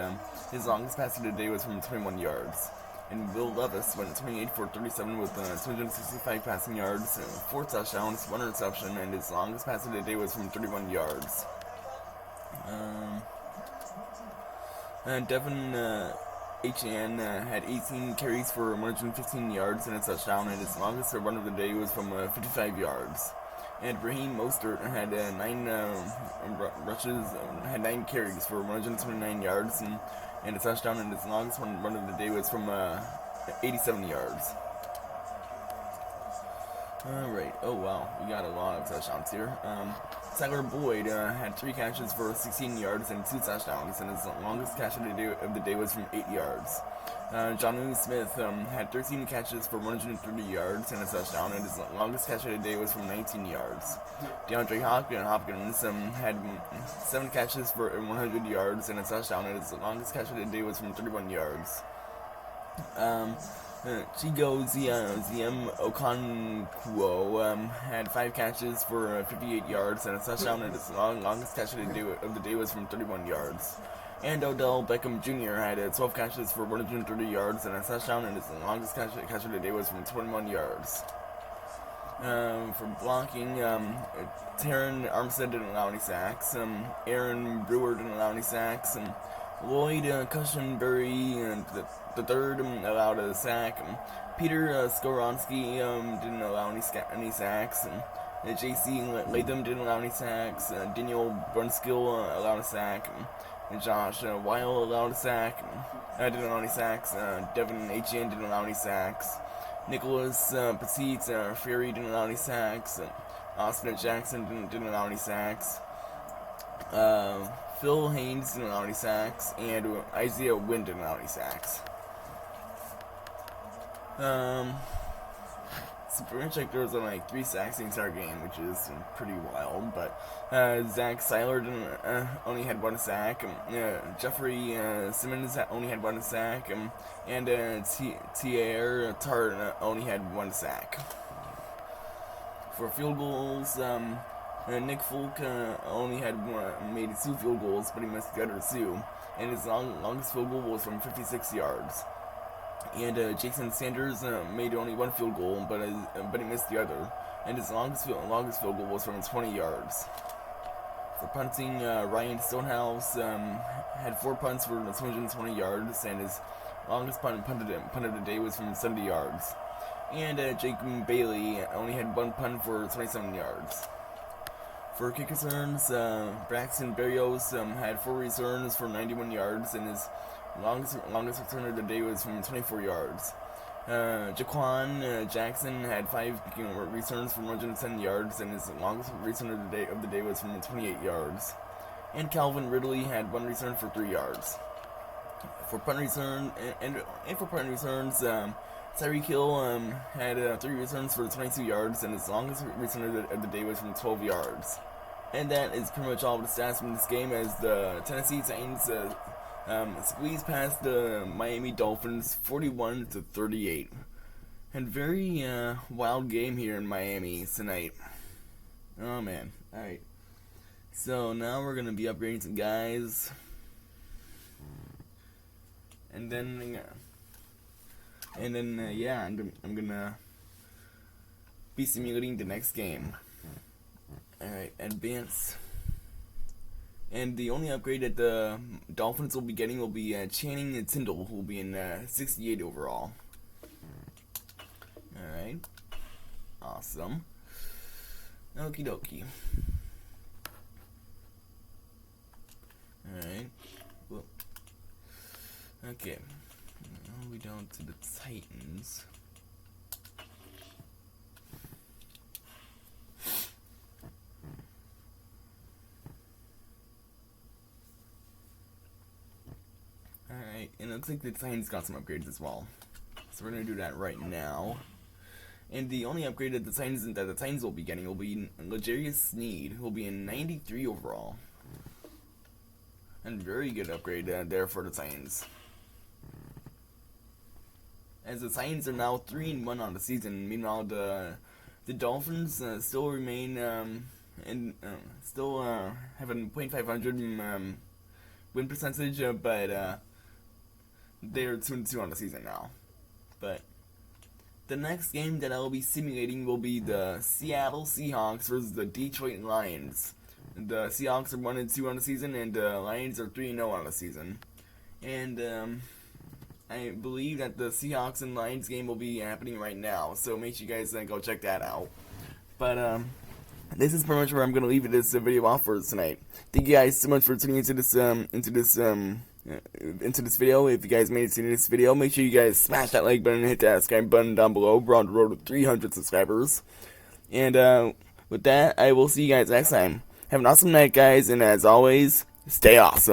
his longest passing today was from 21 yards. And Will Levis went 28 for 37 with 265 passing yards, 4 touchdowns, 1 interception, and his longest passing today was from 31 yards. Devin H.N. had 18 carries for 115 yards and a touchdown, and his longest run of the day was from 55 yards. And Raheem Mostert had 9 carries for 129 yards and a touchdown, and his longest run of the day was from 87 yards. Alright, oh wow, we got a lot of touchdowns here. Tyler Boyd had 3 catches for 16 yards and 2 touchdowns, and his longest catch of the day was from 8 yards. Jonnu Smith had 13 catches for 130 yards and a touchdown, and his longest catch of the day was from 19 yards. DeAndre Hopkins had 7 catches for 100 yards and a touchdown, and his longest catch of the day was from 31 yards. Chigo Ziem Okonkwo had 5 catches for 58 yards and a touchdown, and his longest catch of the day was from 31 yards. And Odell Beckham Jr. had 12 catches for 130 yards and a touchdown, and his longest catch of the day was from 21 yards. For blocking, Taron Armstead didn't allow any sacks. Aaron Brewer didn't allow any sacks. Lloyd Cushenberry the third allowed a sack. Peter Skoronski didn't allow any sacks. J.C. Latham didn't allow any sacks. Daniel Brunskill allowed a sack. Josh Weil allowed a sack. Didn't allow any sacks. Devin Etienne didn't allow any sacks. Nicholas Petit Fury didn't allow any sacks. Austin Jackson didn't allow any sacks. Phil Haynes didn't allow any sacks. And Isaiah Wynn didn't allow any sacks. So pretty much like there was like 3 sacks the entire game, which is pretty wild. But Zach Seiler only had 1 sack. Jeffrey Simmons only had 1 sack. And T.A.R. Tart only had 1 sack. For field goals, Nick Folk only made 2 field goals, but he missed the other 2. And his longest field goal was from 56 yards. And Jason Sanders made only 1 field goal, but he missed the other. And his longest field goal was from 20 yards. For punting, Ryan Stonehouse had 4 punts for 220 yards, and his longest punt of the day was from 70 yards. And Jake Bailey only had 1 punt for 27 yards. For kick returns, Braxton Berrios had 4 returns for 91 yards, and his longest return of the day was from 24 yards. Jaquan Jackson had 5 returns for 110 yards, and his longest return of the day was from 28 yards. And Calvin Ridley had 1 return for 3 yards. For punt return and for punt returns, Tyreek Hill had 3 returns for 22 yards, and his longest return of the day was from 12 yards. And that is pretty much all of the stats from this game, as the Tennessee Titans squeezed past the Miami Dolphins 41-38. And very wild game here in Miami tonight. Oh man! All right. So now we're gonna be upgrading some guys, and then yeah, I'm gonna be simulating the next game. Alright, advance. And the only upgrade that the Dolphins will be getting will be Channing Tindall, who will be in 68 overall. Alright. Awesome. Okie dokie. Alright. Well, okay. Now we down to the Titans. Alright, and it looks like the Titans got some upgrades as well. So we're going to do that right now. And the only upgrade that the Titans will be getting will be L'Jarius Sneed, who will be in 93 overall. And very good upgrade there for the Titans. As the Titans are now 3-1 on the season. Meanwhile, the Dolphins still remain still have a .500 win percentage, but they're 2-2 on the season now. But the next game that I will be simulating will be the Seattle Seahawks versus the Detroit Lions. The Seahawks are 1-2 on the season, and the Lions are 3-0 on the season. And I believe that the Seahawks and Lions game will be happening right now, so make sure you guys go check that out. But this is pretty much where I'm gonna leave this video off for tonight. Thank you guys so much for tuning into this video. If you guys made it to this video, make sure you guys smash that like button and hit that subscribe button down below. We're on the road to 300 subscribers. And with that, I will see you guys next time. Have an awesome night, guys, and as always, stay awesome.